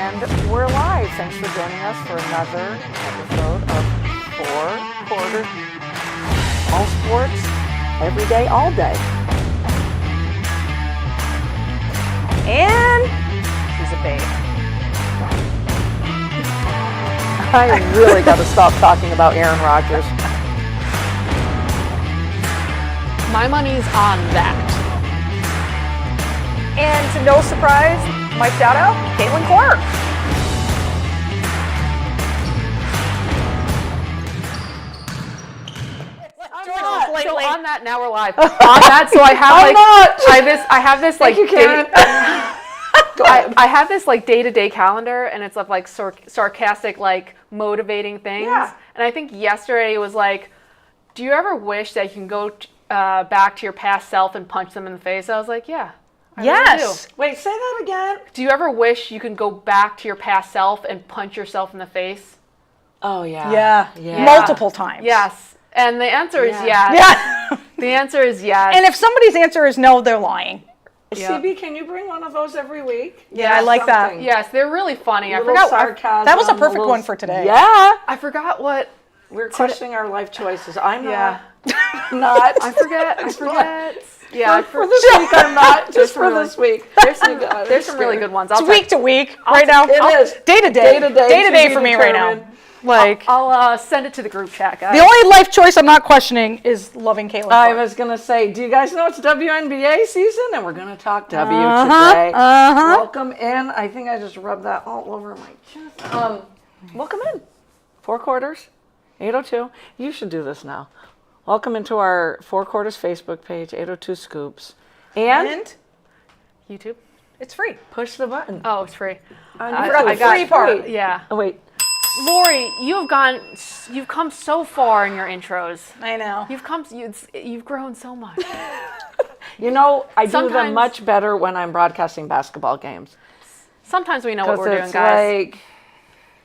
And we're live. Thanks for joining us for another episode of Four Quarters. All sports, every day, all day. And she's a babe. I really got to stop talking about Aaron Rodgers. My money's on that. And to no surprise, my shout out, Caitlin Clark. So on that, now we're live. On that, so I have this like Thank you, Karen. I have this like day-to-day calendar, and it's of like sarcastic, like motivating things. Yeah. And I think yesterday it was like, do you ever wish that you can go back to your past self and punch them in the face? I was like, yeah. I really do. Wait, say that again. Do you ever wish you can go back to your past self and punch yourself in the face? Oh, yeah. Yeah. Multiple times. Yes. And the answer is yes. Yeah. The answer is yes. And if somebody's answer is no, they're lying. Yeah. CB, can you bring one of those every week? Yeah, I like that. Yes, they're really funny. I Little forgot. sarcasm, That was a perfect little- one for today. Yeah. I forgot what. We're questioning our life choices. I'm Yeah. not. I forget. Yeah. For this week, I'm not. Just for really- this week. There's some really good ones. It's week to week right now. It is. Day to day. Day to Day be for me right now. determined. Like, I'll send it to the group chat, guys. the only life choice I'm not questioning is loving Caitlin. I Clark. was going to say, do you guys know it's WNBA season? And we're going to talk W today. Welcome in. I think I just rubbed that all over my chest. Welcome in. 4 quarters, 802. You should do this now. Welcome into our 4 quarters Facebook page, 802 Scoops. And YouTube. It's free. push the button. Oh, it's free. I forgot the free part. Yeah. Oh, wait. Lori, you've come so far in your intros. I know. You've grown so much. You know, I do them Sometimes- much better when I'm broadcasting basketball games. Sometimes we know what Because we're doing, it's guys. like,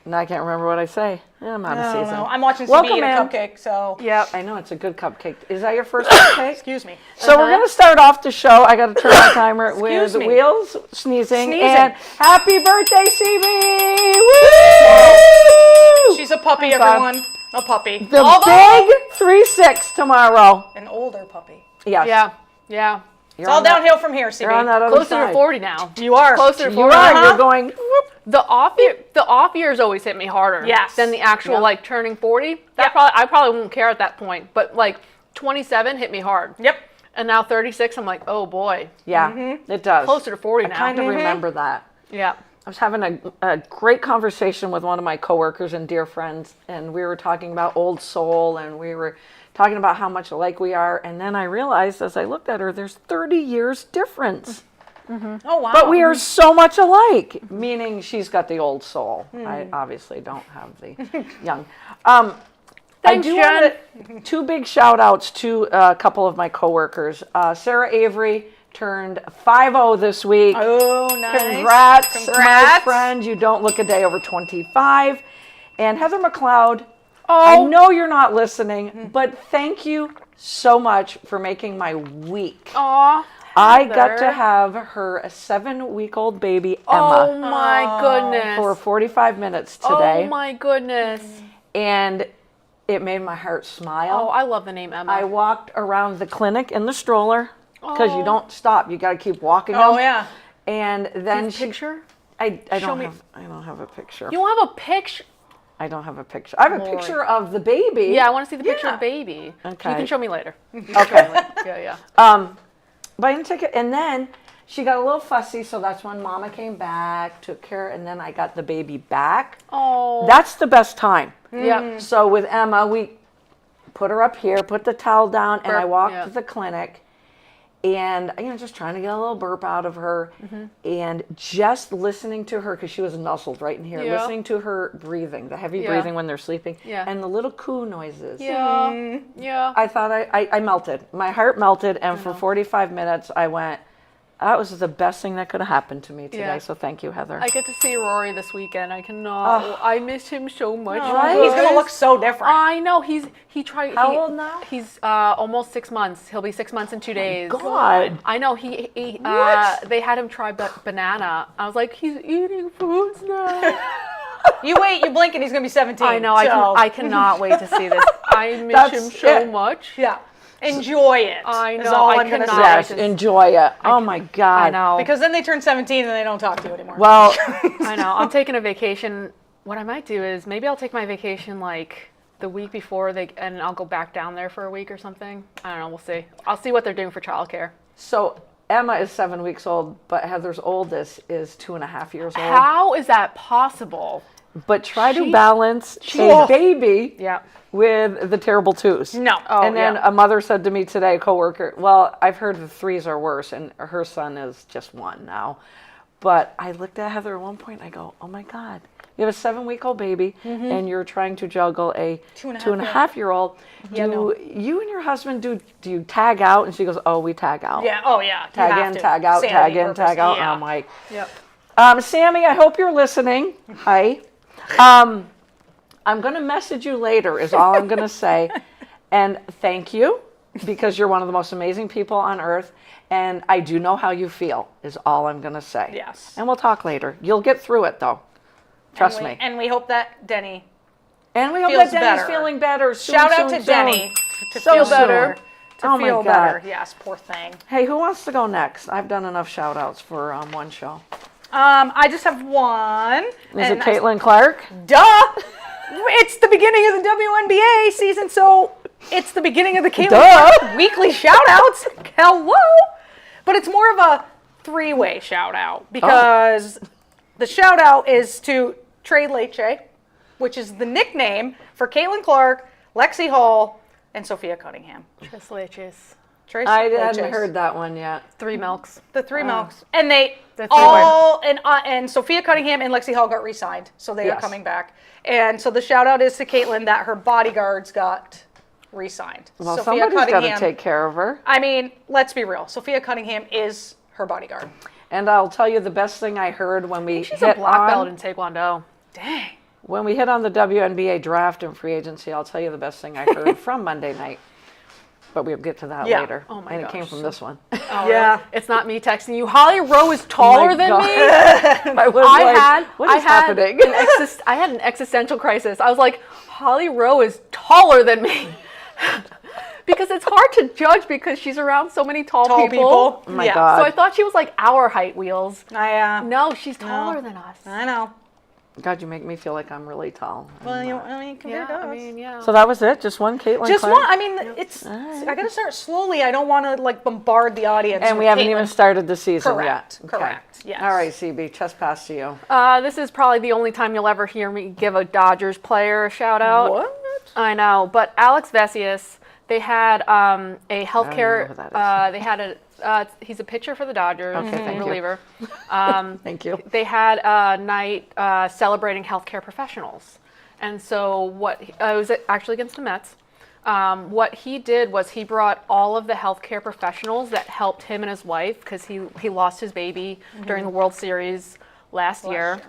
and I can't remember what I say. I'm out of I don't season. know. I'm watching CB Welcome eat a in. cupcake, so. Yep. I know, it's a good cupcake. Is that your first cupcake? Excuse me. So we're going to start off the show. I got to turn my timer with Excuse me. Wheels sneezing. Sneezing. And happy birthday, CB! Woo! She's a puppy, High five. everyone. A puppy. The big 3-6 tomorrow. An older puppy. Yes. Yeah. You're It's all on that- downhill from here, CB. You're on that other Closer side. to 40 now. You are. Closer to You 40. are. You're going, whoop. The off years always hit me harder Yes. than the actual Yeah. like turning 40. Yeah. I probably won't care at that point, but like 27 hit me hard. Yep. And now 36, I'm like, oh boy, Yeah, it does. closer to 40 I now. kind of remember that. Yeah. I was having a great conversation with one of my coworkers and dear friends, and we were talking about Old Soul, and we were talking about how much alike we are, and then I realized as I looked at her, there's 30 years difference. Oh, wow. But we are so much alike, meaning she's got the old soul. I obviously don't have the young. I Thanks, do Jen. want 2 big shout outs to a couple of my coworkers. Sarah Avery turned 50 this week. Oh, nice. Congrats, my Congrats. friend. You don't look a day over 25. And Heather McLeod, Oh. I know you're not listening, but thank you so much for making my week. Aw. I got Heather. to have her 7-week-old baby, Emma, Oh my goodness. for 45 minutes today. Oh my goodness. And it made my heart smile. Oh, I love the name Emma. I walked around the clinic in the stroller because you don't stop. You got to keep walking. Oh, them. yeah. And then picture? I Show don't me. have I don't have a picture. You don't have a picture? I don't have a picture. I have a Lord. picture of the baby. Yeah, I want to see the picture Yeah. of the baby. Okay. You can show me later. Okay. Yeah. But I didn't take it. And then she got a little fussy, so that's when Mama came back, took her, and then I got the baby back. Oh. That's the best time. Yeah. So with Emma, we put her up here, put the towel down, and I walked Yeah. to the clinic. And, just trying to get a little burp out of her. And just listening to her, because she was nuzzled right in here, Yeah. listening to her breathing, the heavy Yeah. breathing when they're sleeping, Yeah. and the little coo noises. Yeah. I thought I melted. My heart melted, and for 45 minutes I went, That was the best thing that could have happened to me today. Yeah. So thank you, Heather. I get to see Rory this weekend. I cannot. I miss him so much. Right? He's gonna look so different. I know he tried. How old now? He's almost 6 months. He'll be 6 months in 2 days. God. I know he What? they had him try banana. I was like, he's eating foods now. You wait, you blink, and he's gonna be 17. I know. So. I cannot wait to see this. I miss That's him so it. much. Yeah. Enjoy it. I is know, all I I'm gonna cannot. say. Yes, enjoy it. Oh my God. I know. Because then they turn 17 and they don't talk to you anymore. Well, I know. I'm taking a vacation. What I might do is maybe I'll take my vacation like the week before and I'll go back down there for a week or something. I don't know. We'll see. I'll see what they're doing for childcare. so Emma is 7 weeks old, but Heather's oldest is 2.5 years old. How is that possible? But try to She- balance a Oh. baby Yeah. with the terrible twos. No. And then a mother said to me today, a coworker, well, I've heard the threes are worse, and her son is just 1 now. But I looked at Heather at one point, I go, oh my God, you have a 7-week-old baby, and you're trying to juggle a 2.5-year-old. Yeah, Do no. you and your husband, do you tag out? And she goes, oh, we tag out. Yeah. Oh yeah. You Tag have in, to. tag out, Sanity tag in, purpose. tag out. Yeah. I'm like, Yep. Sammy, I hope you're listening. Hi. I'm going to message you later is all I'm going to say. And thank you, because you're one of the most amazing people on earth. And I do know how you feel is all I'm going to say. Yes. And we'll talk later. You'll get through it, though. Trust me. And we hope that Denny. And we hope feels that Denny's better. feeling better soon, Shout out soon, to soon. Denny to So feel soon. better. To Oh my feel God. better. Yes. Poor thing. Hey, who wants to go next? I've done enough shout outs for one show. I just have one. Is it Caitlin Clark? Duh. It's the beginning of the WNBA season, so it's the beginning of the Caitlin Duh. Clark weekly shout-outs. Hello. But it's more of a 3-way shout-out because the shout-out is to Trey Leche, which is the nickname for Caitlin Clark, Lexi Hall, and Sophia Cunningham. Tres leches. Trace I Leches. hadn't heard that one yet. 3 milks. The 3 milks. And they The three all, and Sophia Cunningham and Lexi Hall got re-signed, so they are Yes. coming back. And so the shout out is to Caitlin that her bodyguards got re-signed. Well, Sophia somebody's got to Cunningham, take care of her. I mean, let's be real. Sophia Cunningham is her bodyguard. And I'll tell you the best thing I heard when we She's hit a black on, belt in Taekwondo. Dang. when we hit on the WNBA draft and free agency. I'll tell you the best thing I heard from Monday night. But we'll get to that Yeah. later. Oh my and it came gosh. from this one. Oh, Yeah. really? It's not me texting you. Holly Rowe is taller my than God. me. I was I like, had what is happening? I had an existential crisis. I was like, Holly Rowe is taller than me. Because it's hard to judge because she's around so many tall people. Oh my yeah. God. So I thought she was like our height, Wheels. No, She's taller than us. I know. God, you make me feel like I'm really tall. Well, I'm you, not. I mean, compared to us. yeah. So that was it? Just one Caitlin Just Clark? one. I mean, it's. I gotta start slowly. I don't want to like bombard the audience. And we with haven't Caitlin. even started the season Correct. yet. Okay. Correct. Yes. All right, CB, chest pass to you. This is probably the only time you'll ever hear me give a Dodgers player a shout out. What? I know, but Alex Vesius, they had a healthcare. who that is. They had a. He's a pitcher for the Dodgers, Okay, thank you. reliever. Thank you. They had a night celebrating healthcare professionals, and so it was actually against the Mets. What he did was he brought all of the healthcare professionals that helped him and his wife because he lost his baby during the World Series last year.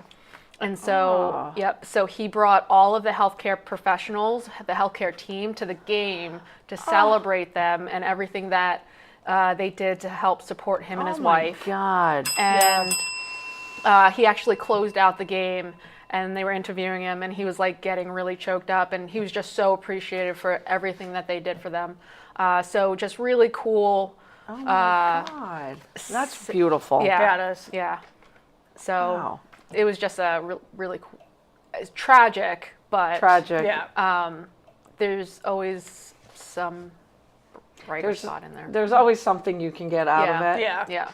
And so, so he brought all of the healthcare professionals, the healthcare team to the game to celebrate them and everything that they did to help support him and his wife. Oh, my God. And he actually closed out the game and they were interviewing him and he was like getting really choked up and he was just so appreciative for everything that they did for them. So just really cool. Oh, my God. That's beautiful. Yeah. Yeah, it is. Yeah. So Wow. it was just a really cool. It's tragic, but Tragic. Yeah. there's always some brighter spot in there. There's always something you can get out of it. Yeah. Yeah.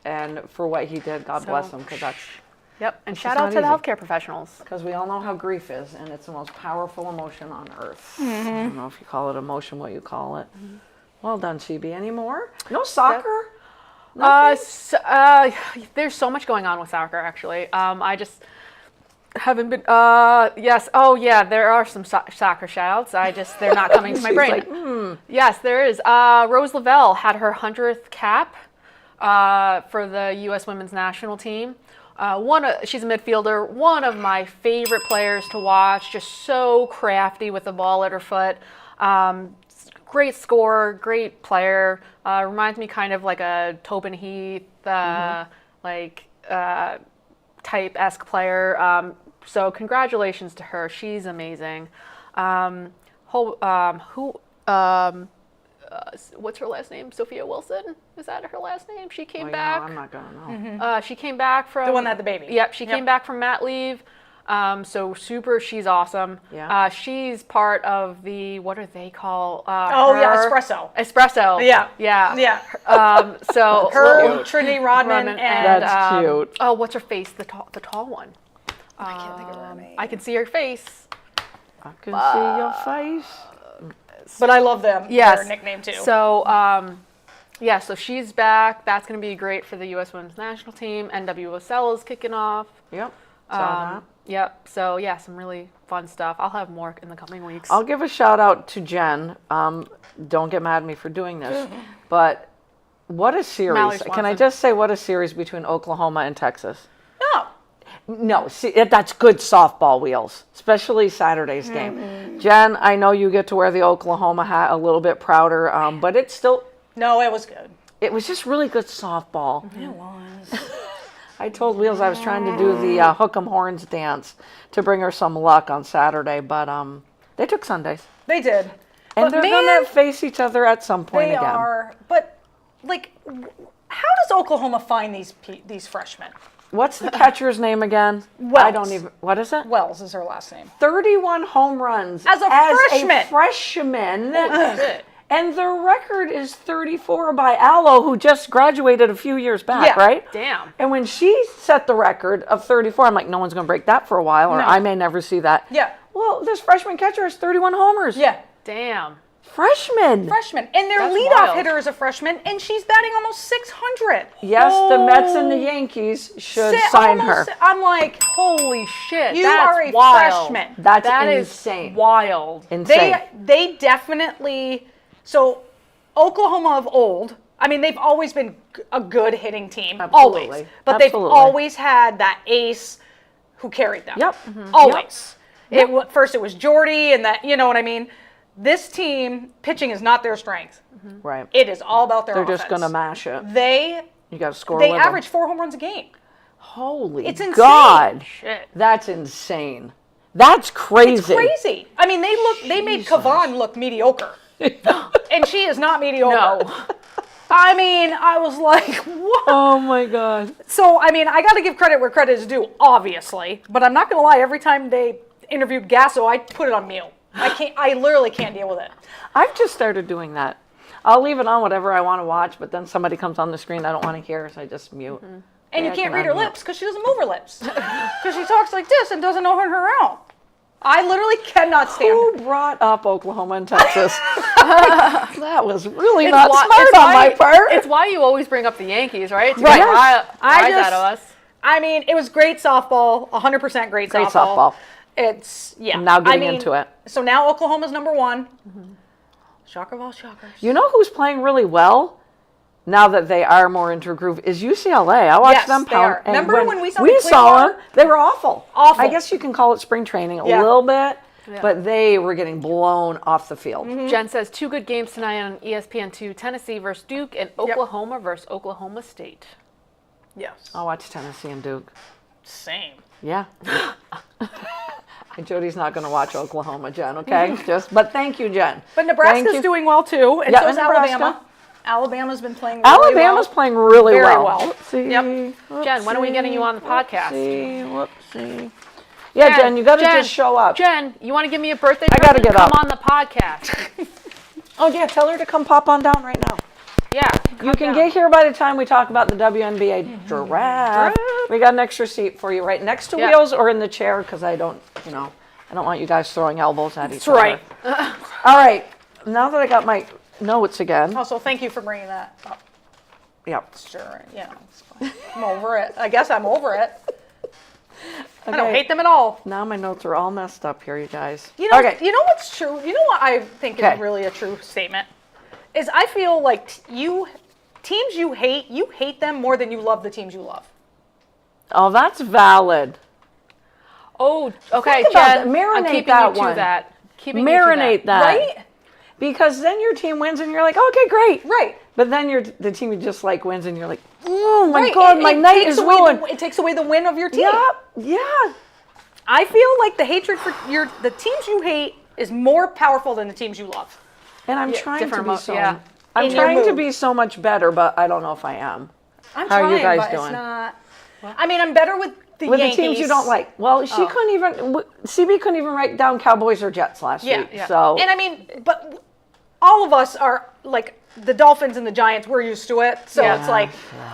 And for what he did, God bless him, because that's Yep. And It's shout just out to the not easy. healthcare professionals. because we all know how grief is, and it's the most powerful emotion on earth. Mm-hmm. I don't know if you call it emotion, what you call it. Well done, Chibi. Any more? No soccer? There's so much going on with soccer, actually. I just haven't been. Yes. Oh, yeah. There are some soccer shout-outs. They're not coming to my She's brain. like, Yes, there is. Rose Lavelle had her 100th cap for the U.S. Women's National Team. She's a midfielder, one of my favorite players to watch, just so crafty with the ball at her foot. Great scorer, great player. Reminds me kind of like a Tobin Heath, type-esque player. So congratulations to her. She's amazing. What's her last name? Sophia Wilson? Is that her last name? She came back. I'm not gonna know. She came back from The one that had the baby. Yep, she came back from mat leave. So super, she's awesome. Yeah. She's part of the, what do they call? Espresso. Espresso. Yeah. Yeah. Yeah. So Her, Trinity Rodman, and That's cute. oh, what's her face? The tall one. I can't think of her name. I can see her face. I can see your face. But I love them. Yes. Their nickname too. So, so she's back. That's going to be great for the U.S. Women's National Team. NWSL is kicking off. Yep. Saw that. Yep. So, yeah, some really fun stuff. I'll have more in the coming weeks. I'll give a shout out to Jen. Don't get mad at me for doing this, but what a series! Mallory Can I Swanson. just say what a series between Oklahoma and Texas? No. No, see, that's good softball wheels, especially Saturday's game. Jen, I know you get to wear the Oklahoma hat a little bit prouder, but it's still, No, it was good. it was just really good softball. It was. I told Wheels I was trying to do the hook 'em horns dance to bring her some luck on Saturday, but they took Sundays. They did. And But they're man, going to face each other at some point They again. are. But, like, how does Oklahoma find these freshmen? What's the catcher's name again? Wells. I don't even, what is it? Wells is her last name. 31 home runs As a freshman. freshman. Shit. And the record is 34 by Allo, who just graduated a few years back, Yeah. right? Damn. And when she set the record of 34, I'm like, no one's going to break that for a while, or No. I may never see that. Yeah. Well, this freshman catcher has 31 homers. Yeah. Damn. Freshman. Freshman. And their That's leadoff wild. hitter is a freshman, and she's batting almost 600. Yes, the Mets and the Yankees should sign her. I'm like, Holy shit. you that's are a wild. freshman. That's That is insane. wild. Insane. They definitely, so Oklahoma of old, I mean, they've always been a good hitting team. Absolutely. Always. But they've Absolutely. always had that ace who carried them. Yep. Always. First it was Jordy, and that, you know what I mean? This team, pitching is not their strength. Right. It is all about their They're offense. just going to mash it. They You got to score they with them. average 4 home runs a game. Holy It's insane. God. Shit. That's insane. That's crazy. It's crazy. I mean, they made Kavan look mediocre. And she is not mediocre. No. I mean, I was like, what? Oh my God. So, I mean, I got to give credit where credit is due, obviously. But I'm not going to lie, every time they interviewed Gasso, I put it on mute. I literally can't deal with it. I've just started doing that. I'll leave it on whatever I want to watch, but then somebody comes on the screen I don't want to hear, so I just mute. And Yeah, you I can't can read her unmute. lips because she doesn't move her lips. Because she talks like this and doesn't know her own. I literally cannot stand Who her. brought up Oklahoma and Texas? That was really not why- smart it's on why- my part. It's why you always bring up the Yankees, right? To Right. get rise I out of us. I mean, it was great softball, 100% great Great softball. softball. It's, yeah. Now getting I mean, into it. So now Oklahoma's number 1. Shocker of all shockers. You know who's playing really well now that they are more into a groove is UCLA. I watched Yes, them they pound. are. and Remember when we saw we them saw Clearwater? them? They were awful. Awful. I guess you can call it spring training a Yeah. little bit, but they were getting blown off the field. Jen says 2 good games tonight on ESPN2, Tennessee versus Duke and Oklahoma versus Oklahoma State. Yes. I'll watch Tennessee and Duke. Same. Yeah. And Jody's not going to watch Oklahoma, Jen, okay? But thank you, Jen. But Thank Nebraska's you. doing well too, and Yeah, so is and Nebraska. Alabama. Alabama's been playing really Alabama's well. playing really Very well. well. Whoopsie, Yep. Jen, when are we getting you on the podcast? Whoopsie. Yeah, Jen, you got to just show up. Jen, you want to give me a birthday I gotta present? get Come up. on the podcast. Oh, yeah, tell her to come pop on down right now. Yeah. You can get here by the time we talk about the WNBA draft. We got an extra seat for you right next to Yeah. Wheels or in the chair because I don't want you guys throwing elbows at each That's other. right. All right. Now that I got my notes again. Also, thank you for bringing that up. Yep. Sure, you know, it's fine. I'm over it. I guess I'm over it. I don't Okay. hate them at all. Now my notes are all messed up here, you guys. You know, okay. you know what's true? You know what I think Okay. is really a true statement? Is I feel like you teams you hate them more than you love the teams you love. Oh, that's valid. Oh, okay, Think about Jen. that. Marinate I'm keeping that you to one. that. Keeping Marinate you to that. Right? Because then your team wins and you're like, okay, great. Right. But then the team you just like wins and you're like, oh my Right. God, It- my it night takes is away ruined. it takes away the win of your team. Yeah. I feel like the hatred for the teams you hate is more powerful than the teams you love. And I'm trying to different be I'm In your trying to mood. be so much better, but I don't know if I am. I'm How are trying, you guys but doing? it's not. I mean, I'm better with the With Yankees. the teams you don't like. Well, she couldn't even, CB couldn't even write down Cowboys or Jets last week. Yeah. So, And I mean, but all of us are like the Dolphins and the Giants. We're used to it, so Yeah. it's like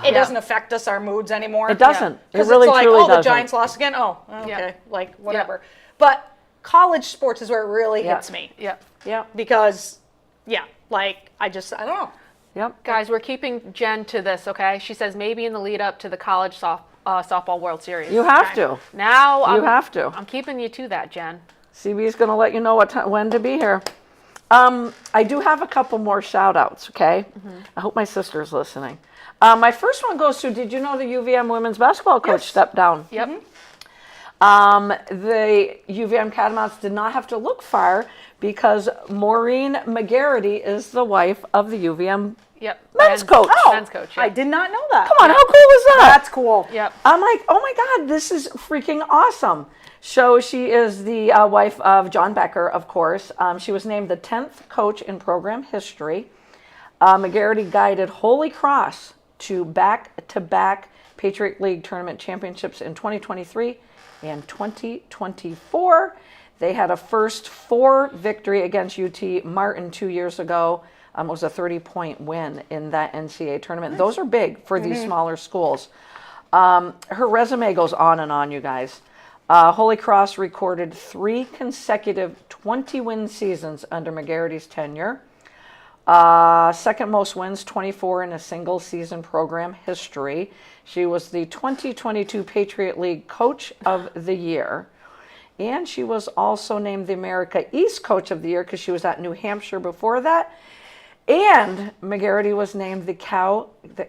it doesn't affect us our moods anymore. it doesn't. It Because really it's like, truly oh, the doesn't. Giants lost again. Oh, okay, Yeah. like whatever. But college sports is where it really Yeah. hits me Yep. Yep. because, yeah, like I don't know. Yep. Guys, we're keeping Jen to this, okay? She says maybe in the lead up to the college softball World Series. You have to. Now You have to. I'm keeping you to that, Jen. CB's going to let you know when to be here. I do have a couple more shout outs, okay? I hope my sister's listening. My first one goes to, did you know the UVM women's basketball coach stepped down? Yep. The UVM Catamounts did not have to look far because Maureen McGarity is the wife of the UVM. Yep. Men's coach. Men's coach. Yep. I did not know that. Come on, how cool is that? That's cool. Yep. I'm like, oh my God, this is freaking awesome. So she is the wife of John Becker, of course. She was named the 10th coach in program history. McGarity guided Holy Cross to back-to-back Patriot League tournament championships in 2023 and 2024. They had a first 4 victory against UT Martin 2 years ago. It was a 30-point win in that NCAA tournament. Nice. Those are big for these smaller schools. Her resume goes on and on, you guys. Holy Cross recorded 3 consecutive 20-win seasons under McGarity's tenure. Second most wins, 24 in a single season program history. She was the 2022 Patriot League Coach of the Year. And she was also named the America East Coach of the Year because she was at New Hampshire before that. And McGarity was named the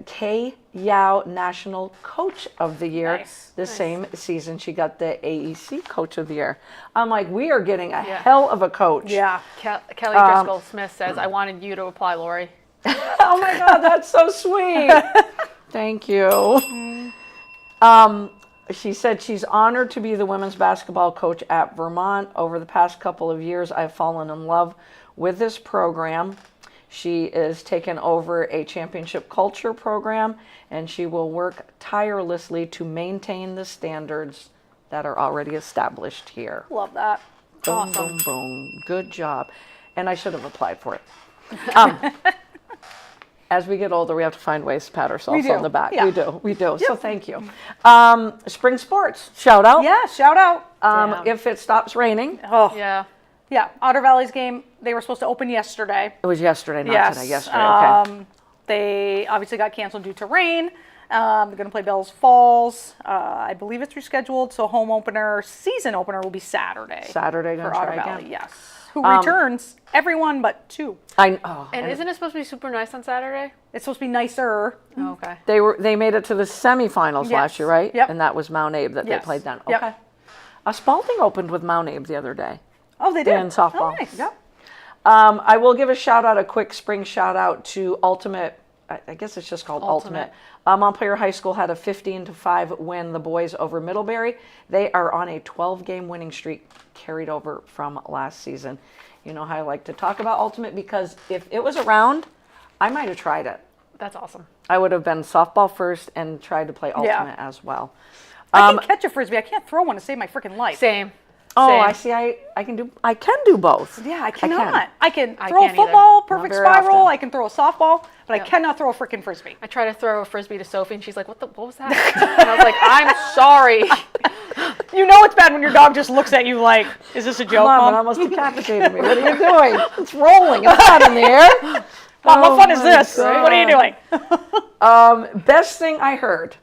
K-Yow National Coach of the Year the same season she got the AEC Coach of the Year. I'm like, we are getting a hell of a coach. Yeah. Kelly Driscoll Smith says, I wanted you to apply, Lori. Oh my God, that's so sweet. Thank you. She said she's honored to be the women's basketball coach at Vermont. Over the past couple of years, I've fallen in love with this program. She is taking over a championship culture program, and she will work tirelessly to maintain the standards that are already established here. Love that. Boom, Awesome. boom, boom. Good job. And I should have applied for it. As we get older, we have to find ways to pat ourselves do. on the back. Yeah. We do. So thank you. Spring sports, shout out. Yeah, shout out. If it stops raining. Oh, Yeah. Otter Valley's game, they were supposed to open yesterday. It was yesterday, not Yes. today. Yesterday, okay. They obviously got canceled due to rain. They're going to play Bells Falls. I believe it's rescheduled, so season opener will be Saturday. Saturday, for gonna Otter try Valley, again. yes. Who returns everyone but 2. And isn't it supposed to be super nice on Saturday? It's supposed to be nicer. Oh, okay. They made it to the semifinals last year, right? Yep. And that was Mount Abe that they played then. Yep. Okay. Spalding opened with Mount Abe the other day. Oh, they did? In softball. Oh, nice. Yep. I will give a quick spring shout out to Ultimate. I guess it's just called Ultimate. Montpelier High School had a 15-5 win, the boys over Middlebury. They are on a 12-game winning streak carried over from last season. You know how I like to talk about Ultimate because if it was around, I might have tried it. That's awesome. I would have been softball first and tried to play Ultimate as well. I can catch a Frisbee. I can't throw one to save my freaking life. Same. Oh, Same. I see. I can do both. Yeah, I cannot. I can I throw a can't either. football, perfect very spiral. often. I can throw a softball, but I cannot throw a freaking Frisbee. I tried to throw a Frisbee to Sophie, and she's like, what was that? And I was like, I'm sorry. You know it's bad when your dog just looks at you like, is this a joke, Mom, Mom? it almost decapitated me. What are you doing? It's rolling. It's not in the air. Mom, what fun is my this? God. What are you doing? Best thing I heard.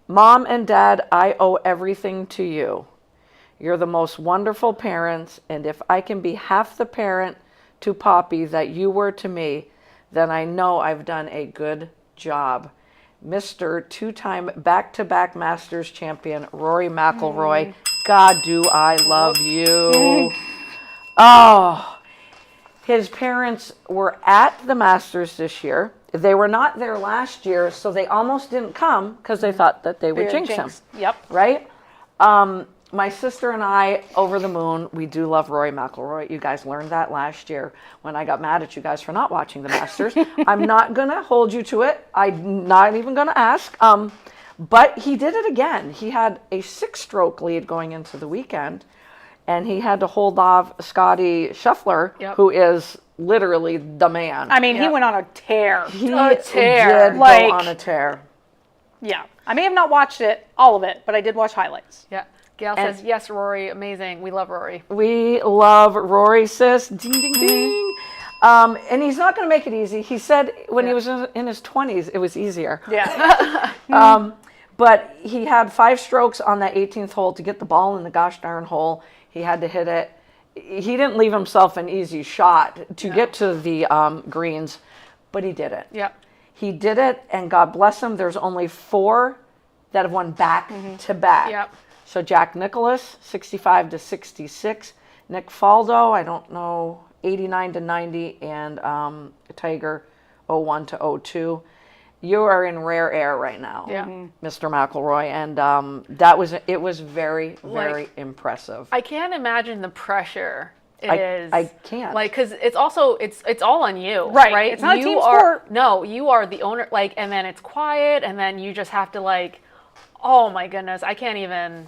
Mom and Dad, I owe everything to you. You're the most wonderful parents, and if I can be half the parent to Poppy that you were to me, then I know I've done a good job. Mr. two-time back-to-back Masters champion, Rory McIlroy. God, do I love you. Oh, his parents were at the Masters this year. They were not there last year, so they almost didn't come because they thought that they would jinx him. Yep. Right? My sister and I, over the moon, we do love Rory McIlroy. You guys learned that last year when I got mad at you guys for not watching the Masters. I'm not going to hold you to it. I'm not even going to ask. But he did it again. He had a 6-stroke lead going into the weekend, and he had to hold off Scotty Scheffler, who is literally the man. I mean, he went on a tear. He A tear. did Like- go on a tear. Yeah. I may have not watched it, all of it, but I did watch highlights. Yeah. Gail says, yes, Rory, amazing. We love Rory. We love Rory, sis. Ding, ding, ding. And he's not going to make it easy. He said when he was in his 20s, it was easier. Yeah. But he had 5 strokes on that 18th hole to get the ball in the gosh darn hole. He had to hit it. He didn't leave himself an easy shot to get to the greens, but he did it. Yep. He did it, and God bless him. There's only 4 that have won back to back. Yep. So Jack Nicklaus, 65 to 66. Nick Faldo, I don't know, 89 to 90, and Tiger, 01 to 02. You are in rare air right now, Mr. McIlroy, and it was very, very impressive. I can't imagine the pressure it is. I can't. Like, because it's also, it's all on you. Right. Right. It's not a you team are, sport. No, you are the owner, like, and then it's quiet, and then you just have to, like, oh my goodness, I can't even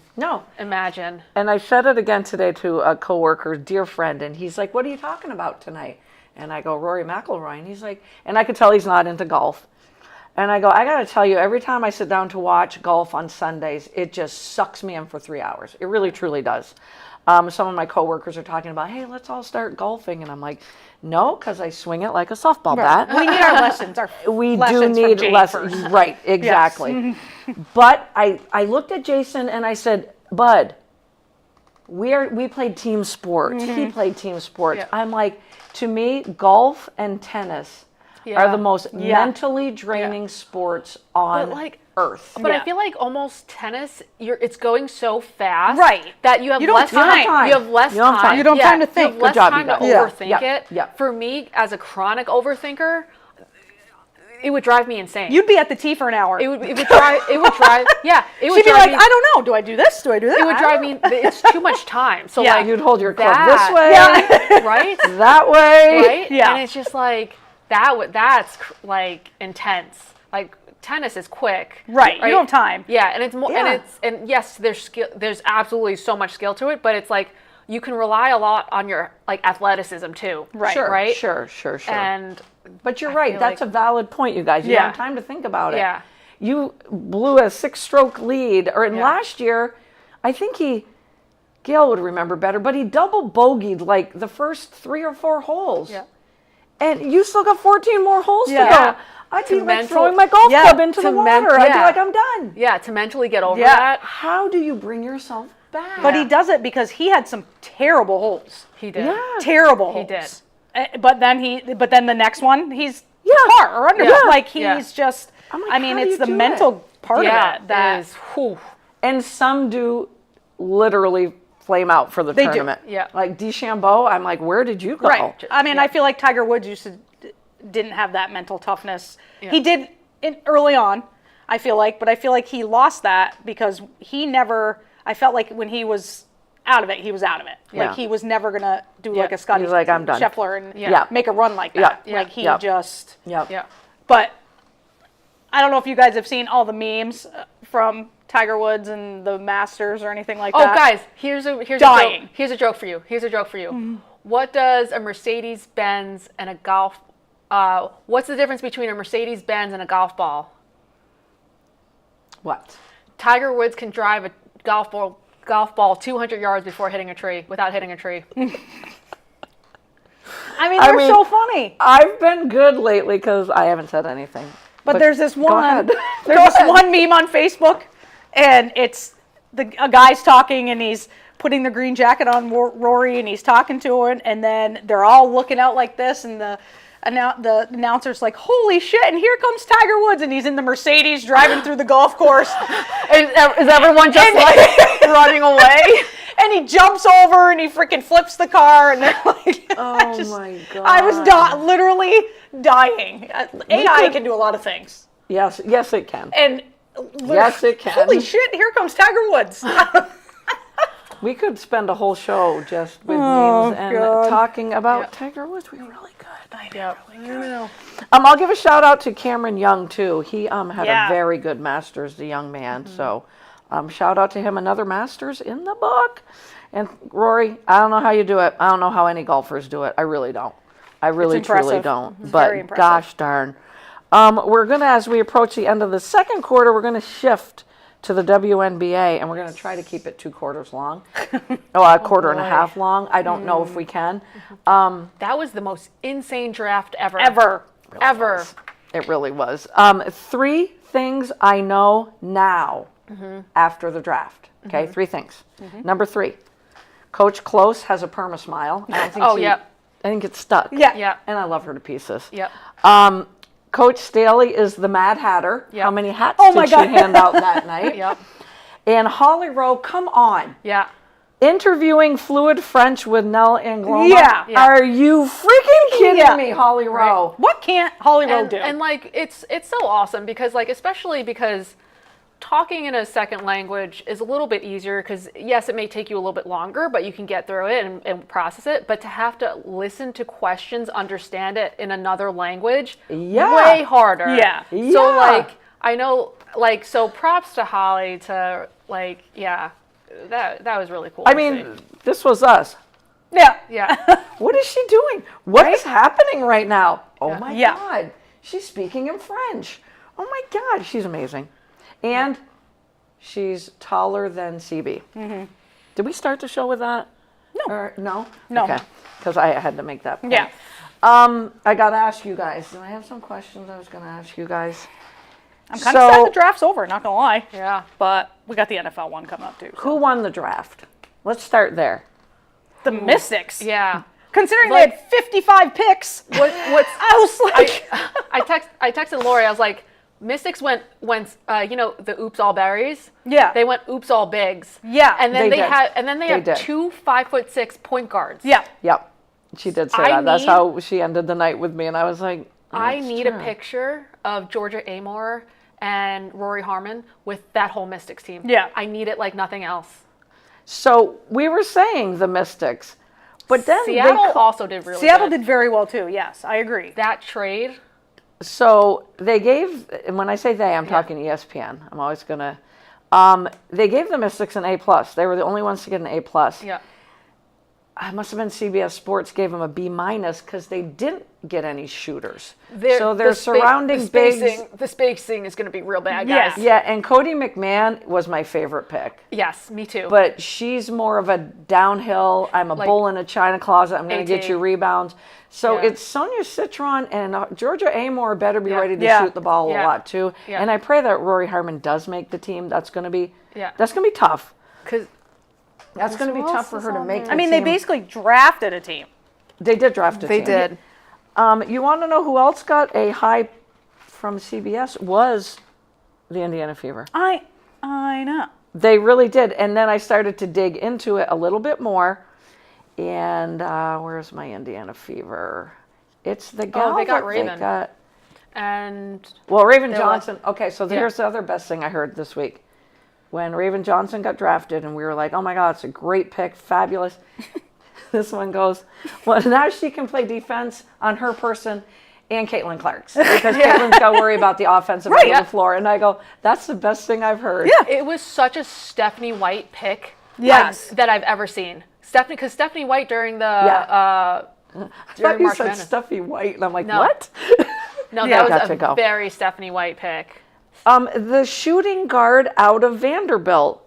imagine. And I said it again today to a coworker, dear friend, and he's like, "What are you talking about tonight?" And I go, "Rory McIlroy," and he's like, and I could tell he's not into golf. And I go, I got to tell you, every time I sit down to watch golf on Sundays, it just sucks me in for 3 hours. It really, truly does. Some of my coworkers are talking about, hey, let's all start golfing. And I'm like, no, because I swing it like a softball bat. We need our lessons. We lessons do from need Jane lessons. first. Right, exactly. But I looked at Jason and I said, Bud, we played team sport. He played team sports. Yeah. I'm like, to me, golf and tennis are the most mentally draining sports on earth. But I feel like almost tennis, it's going so fast, Right. that you have don't less have time. time. You have less You don't have time. time. You don't have time to think. You have less Good job, time you to guys. overthink Yeah. it. Yeah. For me, as a chronic overthinker, it would drive me insane. You'd be at the tee for an hour. It would drive. It would drive. Yeah. It would She'd be drive like, me, I don't know. Do I do this? Do I do that? It would drive me. It's too much time. So Yeah. like You'd hold your club that- this way, right? that way. Right? Yeah. And it's just like that's like intense. Like tennis is quick. Right. You don't have time. Yeah, and it's more Yeah. and yes, there's skill, there's absolutely so much skill to it, but it's like you can rely a lot on your like athleticism too. Right. Sure, Right? sure. And But you're I right. feel That's like- a valid point, you guys. You Yeah. have time to think about it. Yeah. You blew a 6-stroke lead, or in Yeah. last year, I think Gail would remember better, but he double bogeyed like the first 3 or 4 holes. Yeah. And you still got 14 more holes Yeah. to go. I'd be like mental- throwing my golf Yeah, club into the to water. I'd be yeah. like, I'm done. yeah, to mentally get over Yeah. that, How do you bring yourself back? But he does it because he had some terrible holes. he did. Yeah. Terrible He holes. But then the next one, he's Yeah. par or under. Yeah. Like he's Yeah. just. I'm like, I mean, how do it's you the do mental part Yeah, of it that is. Whew. And some do literally flame out for the They do, tournament. yeah. Like DeChambeau, I'm like, where did you go? right. I mean, I feel like Tiger Woods didn't have that mental toughness. Yeah. He did early on, I feel like, but I feel like he lost that because he never. I felt like when he was out of it, he was out of it. Yeah. Like he was never gonna do like a Scotty He's like, I'm done. Scheffler and Yeah. make a run like Yeah. that. Yeah. Like he Yeah. just. Yep. Yeah. But I don't know if you guys have seen all the memes from Tiger Woods and the Masters or anything like Oh, that. guys, here's a Dying. joke. Here's a joke for you. Here's a joke for you. What does a Mercedes Benz and a golf? What's the difference between a Mercedes Benz and a golf ball? What? Tiger Woods can drive a golf ball 200 yards before hitting a tree without hitting a tree. I mean, they're so funny. I've been good lately because I haven't said anything. But there's this one. ahead. There's Go this ahead. one meme on Facebook, and it's a guy's talking, and he's putting the green jacket on Rory, and he's talking to her, and then they're all looking out like this, and the the announcer's like, holy shit, and here comes Tiger Woods, and he's in the Mercedes driving through the golf course. Is everyone just like running away? And he jumps over and he freaking flips the car, and they're like, Oh my God. I was literally dying. AI can do a lot of things. Yes, it can. And Yes, it can. Holy shit, here comes Tiger Woods. We could spend a whole show just with memes and God. talking about Tiger Woods. We're really good. I Yep. know. I'll give a shout out to Cameron Young too. He had Yeah. a very good Masters, the young man. So shout out to him. Another Masters in the book. And Rory, I don't know how you do it. I don't know how any golfers do it. I really don't. I really truly impressive. don't. It's But very impressive. gosh darn. We're gonna, as we approach the end of the second quarter, we're gonna shift to the WNBA, and we're going to try to keep it 2 quarters long. A quarter and a half long. I don't know if we can. That was the most insane draft ever. Ever. It really was. 3 things I know now after the draft. Okay, 3 things. Number 3, Coach Close has a perma smile. I don't think I think it's stuck. Yeah. Yeah. And I love her to pieces. Yep. Coach Staley is the Mad Hatter. Yep. How many hats Oh my did she God. hand out that night? Yep. And Holly Rowe, come on. Yeah. Interviewing fluid French with Nell Angloma? Yeah. Yeah. Are you freaking kidding Yeah. me, Holly Rowe? What can't Holly Rowe do? And like it's so awesome because like especially because talking in a second language is a little bit easier because yes, it may take you a little bit longer, but you can get through it and process it. But to have to listen to questions, understand it in another language, Yeah. way harder. Yeah. So Yeah. like I know like so props to Holly to like that was really cool. I to mean, see. this was us. yeah. Yeah. What is she doing? What is happening right now? Oh Yeah. my Yeah. God. She's speaking in French. Oh my God. She's amazing. And she's taller than CB. Did we start the show with that? No. No? No. Okay. Because I had to make that point. Yeah. I got to ask you guys. Do I have some questions I was going to ask you guys? I'm kind of sad the draft's over, not going to lie. Yeah. But we got the NFL one coming up too. Who won the draft? Let's start there. The Mystics. Yeah. Considering Like- they had 55 picks. What's I was like, I texted Lori. I was like, Mystics went the Oops All Berries. Yeah. They went Oops All Bigs. Yeah. And then They they did. had they They have did. 2 5'6" point guards. yeah. Yep. She did say I that. That's need- how she ended the night with me. And I was like, I "That's need true." a picture of Georgia Amor and Rory Harmon with that whole Mystics team. Yeah. I need it like nothing else. So we were saying the Mystics, but then Seattle also did really Seattle good. did very well too. Yes, I agree. That trade. So they gave, and when I say they, I'm talking ESPN. I'm always gonna. They gave the Mystics an A+. They were the only ones to get an A+. Yeah. I must have been CBS Sports gave them a B- because they didn't get any shooters. They're- So their the spa- surrounding the bigs. spacing, the spacing is going to be real bad, Yeah. guys. Yeah, and Cody McMahon was my favorite pick. Yes, me too. But she's more of a downhill. I'm a Like bull in a china closet. I'm going to get AT. you rebounds. So Yeah. it's Sonia Citron and Georgia Amor better be Yeah. ready to Yeah. shoot the ball Yeah. a lot too. Yeah. And I pray that Rory Harmon does make the team. That's going to be Yeah. that's going to be tough. Because That's going to be who tough else for is her to on make. there? The I mean, they team. basically drafted a team. They did draft a they team. did. You want to know who else got a high from CBS was the Indiana Fever. I know. They really did. And then I started to dig into it a little bit more. And where's my Indiana Fever? It's the gal they got that Raven. got. And Well, Raven They're Johnson. Okay, so here's the other best thing I heard this week. When Raven Johnson got drafted, and we were like, oh my God, it's a great pick, fabulous. This one goes, well, now she can play defense on her person and Caitlin Clark's. Because Caitlin's got to worry about the offensive end of the floor. And I go, that's the best thing I've heard. Yeah. it was such a Stephanie White pick Yes. that I've ever seen. Because Stephanie White during the I thought during you March said Madness. Stuffy White, and I'm like, No. what? No, Yeah. that was Gotcha, a go. very Stephanie White pick. The shooting guard out of Vanderbilt.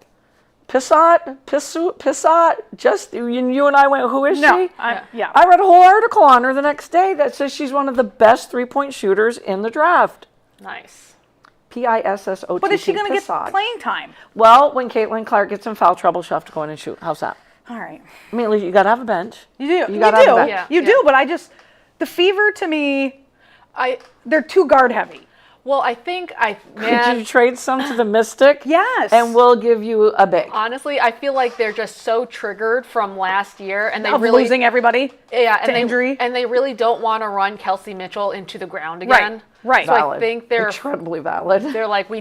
Pissot, just, you and I went, who is No. she? Yeah. I read a whole article on her the next day that says she's one of the best three-point shooters in the draft. Nice. Pissott. But is she going to get Pissot. playing time? Well, when Caitlin Clark gets in foul trouble, she'll have to go in and shoot. How's that? All right. I mean, you got to have a bench. You do. You gotta have a bench. Yeah. You do, but The Fever to me, I they're too guard heavy. well, I think Could you trade some to the Mystic? Yes. And we'll give you a big. honestly, I feel like they're just so triggered from last year, and they Of really losing everybody. yeah, and to they, injury. and they really don't want to run Kelsey Mitchell into the ground again. Right. So I Valid. think they're Incredibly valid. like we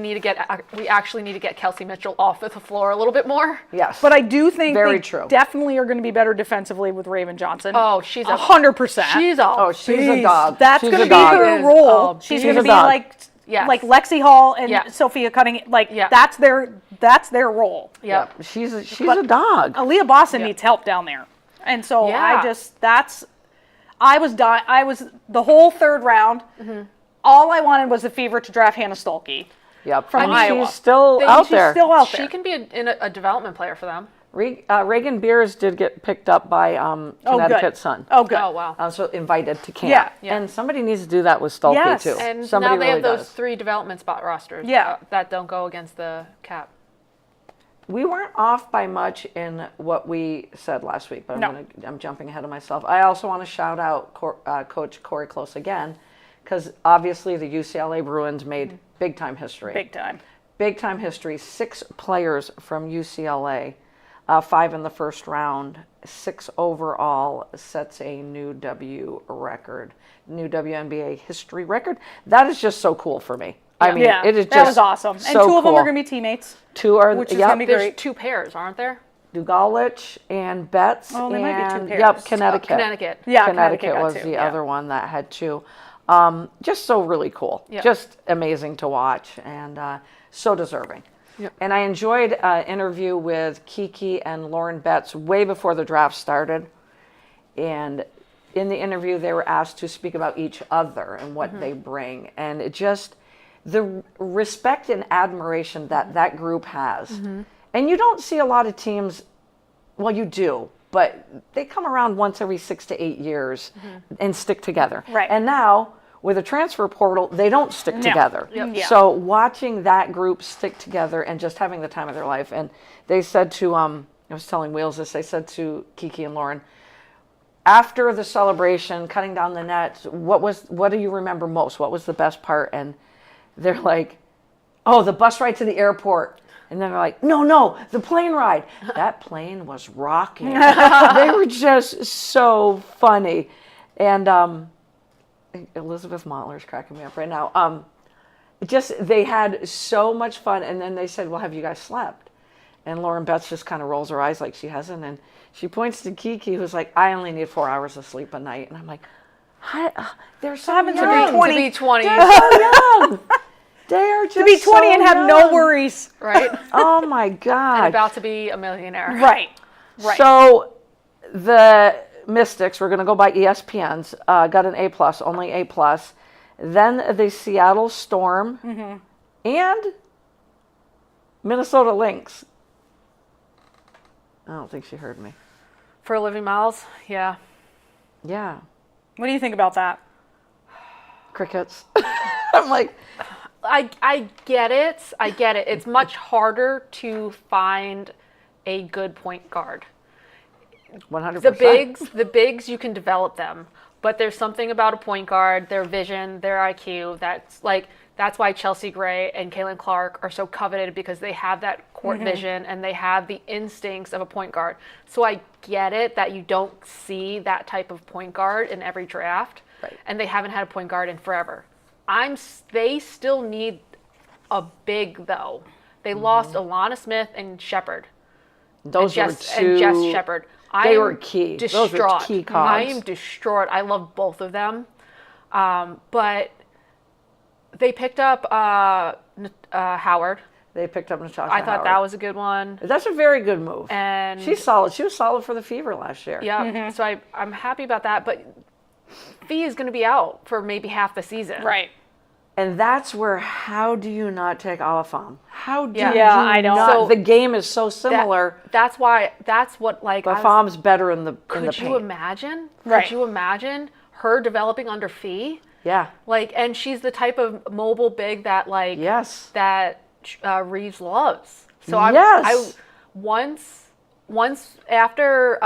actually need to get Kelsey Mitchell off of the floor a little bit more. Yes. But I do think Very they true. definitely are going to be better defensively with Raven Johnson. Oh, she's 100%. She's a Oh, she's a dog. That's She's going a to be dog. her Is- role. oh, She's she's going a to be dog. Yes. like Lexi Hall and Yeah. Sophia Cutting. Like Yeah. that's their role. Yep. She's a But dog. Aaliyah Boston Yeah. needs help down there, and so Yeah. I was dying. I was the whole third round. Mm-hmm. All I wanted was the Fever to draft Hannah Stolke. Yep. From and Iowa. she's still out She's there. still out She there. can be a development player for them. Reagan Beers did get picked up by Connecticut Sun. Oh, good. Oh wow. So invited to camp. Yeah. And somebody needs to do that with Stolke Yes. too. And somebody now they really have those does. 3 development spot rosters. Yeah. That don't go against the cap. We weren't off by much in what we said last week, but No. I'm jumping ahead of myself. I also want to shout out Coach Corey Close again, because obviously the UCLA Bruins made big time history. Big time. Big time history. 6 players from UCLA, 5 in the first round, 6 overall, sets a new W record, new WNBA history record. That is just so cool for me. I mean, Yeah, it is just that was awesome. And so 2 of them cool. are going to be teammates. 2 are, which is yep, gonna be There's great. 2 pairs, aren't there? Dugalich and Betts. Oh, there and, might be 2 Yep, pairs. Connecticut. Connecticut. Yeah, Connecticut got was 2, the yeah. other one that had 2. Just so really cool. Yep. Just amazing to watch and so deserving. Yep. And I enjoyed an interview with Kiki and Lauren Betts way before the draft started. And in the interview, they were asked to speak about each other and what they bring. And it just, the respect and admiration that that group has. And you don't see a lot of teams, well, you do, but they come around once every 6 to 8 years and stick together. Right. And now, with a transfer portal, they don't stick together. Yep. Yeah. So watching that group stick together and just having the time of their life. And they said to, I was telling Wheels this, they said to Kiki and Lauren, after the celebration, cutting down the net, what do you remember most? What was the best part? And they're like, oh, the bus ride to the airport. And then they're like, no, the plane ride. That plane was rocking. They were just so funny. And Elizabeth Mottler's cracking me up right now. They had so much fun. And then they said, well, have you guys slept? And Lauren Betts just kind of rolls her eyes like she hasn't. And she points to Kiki, who's like, I only need 4 hours of sleep a night. And I'm like, they're so young. To be 20, They're so young. They are just To be 20 and have no young. worries. right? Oh my God. And about to be a millionaire. Right. Right. So the Mystics, we're going to go by ESPN's, got an A+, only A+. Then the Seattle Storm and Minnesota Lynx. I don't think she heard me. For Living Miles, yeah. Yeah. What do you think about that? Crickets. I'm like, I get it. I get it. It's much harder to find a good point guard. 100%. The bigs, you can develop them, but there's something about a point guard, their vision, their IQ. That's why Chelsea Gray and Kaylin Clark are so coveted, because they have that court vision and they have the instincts of a point guard. So I get it that you don't see that type of point guard in every draft, Right. and they haven't had a point guard in forever. They still need a big though. They lost Alana Smith and Shepard. Those were and two. Jess Shepard. They were key. Distraught. Those were key cogs. I am distraught. I love both of them, but they picked up Howard. They picked up Natasha I thought Howard. that was a good one. That's a very good move. And She's solid. She was solid for the Fever last year. yeah, so I'm happy about that. But Fee is going to be out for maybe half the season. Right. And that's where, how do you not take Alafam? How do Yeah. you Yeah, I know. not? So the game is so similar. That's what like. But I was- Fam's better in the Could paint. you imagine? Right. Could you imagine her developing under Fee? Yeah. Like, and she's the type of mobile big that like Yes. that Reeves loves. So Yes. once after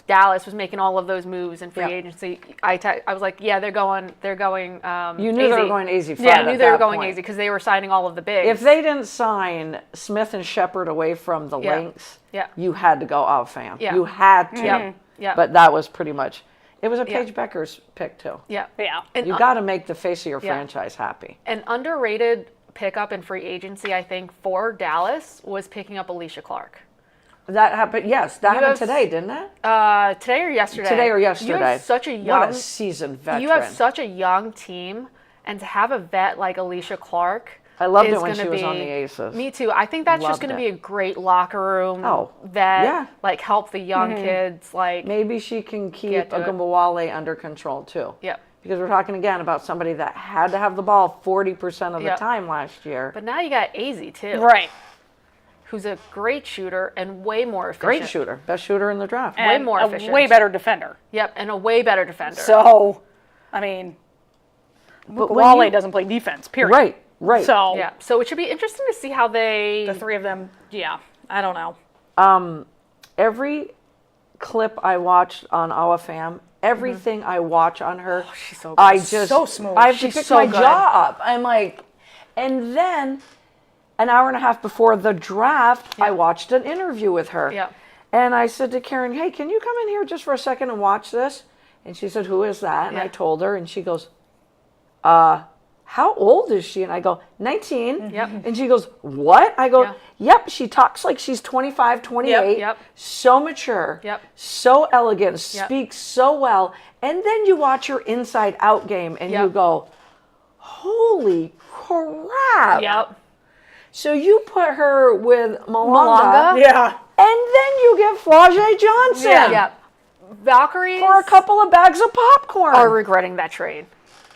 Dallas was making all of those moves in free Yeah. agency, I was like, yeah, they're going. You knew they were going AZ Fud. Yeah, I knew at they were that going point. easy because they were signing all of the bigs. If they didn't sign Smith and Shepard away from the Yeah. Lynx, Yeah. you had to go out fam. Yeah. You had to. Yeah. Yeah. But that was pretty much. It was a Paige Becker's pick too. yeah, Yeah. and You got to make the face of your yeah. franchise happy. an underrated pickup in free agency, I think, for Dallas was picking up Alicia Clark. That happened. Yes, that happened have- today, didn't it? Today or yesterday? Today or You yesterday. have such a young. What a seasoned veteran. You have such a young team, and to have a vet like Alicia Clark. I loved is it when gonna she was on be- the Aces. Me too. I think that's just Loved going to it. be a great locker room Oh, vet. yeah. Like help the young kids. Like Maybe she can keep Get to it. Ogunbowale under control too. Yep. Because we're talking again about somebody that had to have the ball 40% of the Yep. time last year. But now you got AZ too, Right. who's a great shooter and way more efficient. Great shooter. Best shooter in the draft. Way And more a efficient. way better defender. Yep, and a way better defender. So, I mean, But when Wale you- doesn't play defense, period. Right, right. So, yeah, so it should be interesting to see how they. the three of them, yeah, I don't know. Every clip I watched on Our Fam, everything I watch on her, she's so good. I just So smooth. I have to She's pick so my good. jaw up. I'm like, and then an hour and a half before the draft, I watched an interview with her. Yeah. And I said to Karen, "Hey, can you come in here just for a second and watch this?" And she said, "Who is that?" And I Yeah. told her, and she goes, how old is she?" And I go, 19. Yep. And she goes, "What?" I go, Yeah. "Yep, she talks like she's 25, 28. Yep. So mature. Yep. So elegant, Yep. speaks so well." And then you watch her inside out game and you Yep. go, "Holy crap." Yep. So you put her with Malanga? Malanga, Yeah. and then you get Flau'jae Johnson Yep. Valkyries for a couple of bags of popcorn. are regretting that trade.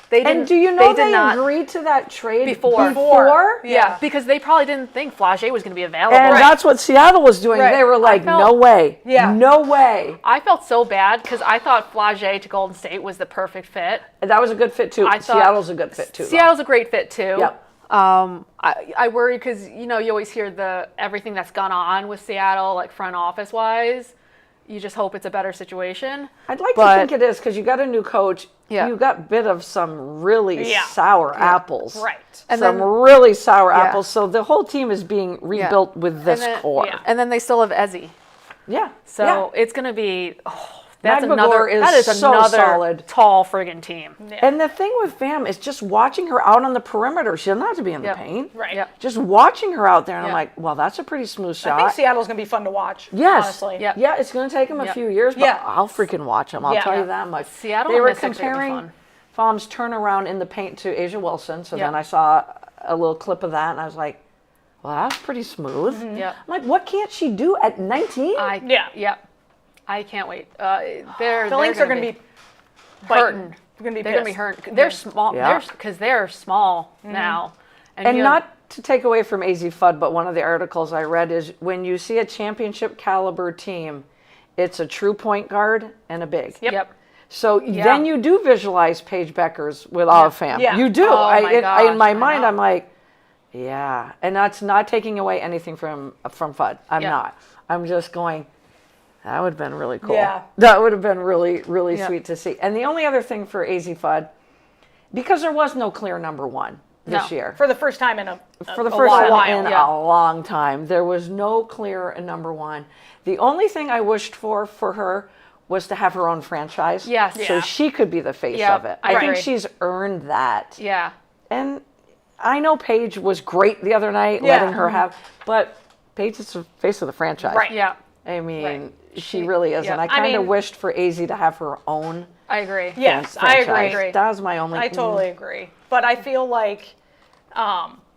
They didn't. and do you know did they not, agreed to that trade Before. Yeah. Yeah, because they probably didn't think Flau'jae was going to be available. And that's what Seattle was doing. Right. They were like, felt- "No way. Yeah. No way." I felt so bad because I thought Flau'jae to Golden State was the perfect fit. And that was a good fit too. I thought Seattle's a good fit too. though. Seattle's a great fit too. Yep. I worry because you always hear everything that's gone on with Seattle, like front office wise. You just hope it's a better situation. I'd like But- to think it is because you got a new coach. Yeah. You got bit of some really Yeah. sour apples. Right. And some then- really sour Yeah. apples. So the whole team is being rebuilt with this then- core. yeah. And then they still have Ezzy. Yeah. So it's going to be, that's Magvagor another, is that is so another solid. tall friggin' team. And the thing with Fam is just watching her out on the perimeter. She doesn't have to be in the Yep. paint. Right. Yep. Just watching her out there, and I'm Yep. like, well, that's a pretty smooth I think shot. Seattle's going to be fun to watch. Yes. Honestly. Yep. Yeah, it's going to take them a Yep. few years, but Yeah. I'll freaking watch them. I'll Yeah. tell you Yeah. that much. Seattle They and were Mystics are gonna be comparing fun. Fam's turnaround in the paint to Asia Wilson, so Yep. then I saw a little clip of that, and I was like, well, that's pretty smooth. Yep. I'm like, what can't she do at 19? Yeah. Yep. I can't wait. They're The Lynx are going to be hurting. They're going to be They're going to be pissed. hurting. They're small. Yeah. Because they're small now. And you not to take away from AZ Fudd, but one of the articles I read is when you see a championship caliber team, it's a true point guard and a big. Yep. So then you do visualize Paige Beckers with all of Fam. Yeah. You do. Oh my in gosh, my I mind, know. I'm like, yeah. And that's not taking away anything from Fudd. I'm Yeah. not. I'm just going, that would have been really cool. Yeah. That would have been really, really Yeah. sweet to see. And the only other thing for AZ Fudd, because there was no clear number one this No. year. For the first time in a For the a first while. time in yeah. a long time, there was no clear number one. The only thing I wished for her was to have her own franchise. Yes. So Yeah. she could be the face Yep, of it. I I think agree. she's earned that. Yeah. And I know Paige was great the other night, Yeah. letting her have, but Paige is the face of the franchise. Right. Yeah. I mean, Right. she really is. yeah. And I I kind of mean- wished for AZ to have her own I agree. Yes, I franchise. agree. That was my only. I totally agree. But I feel like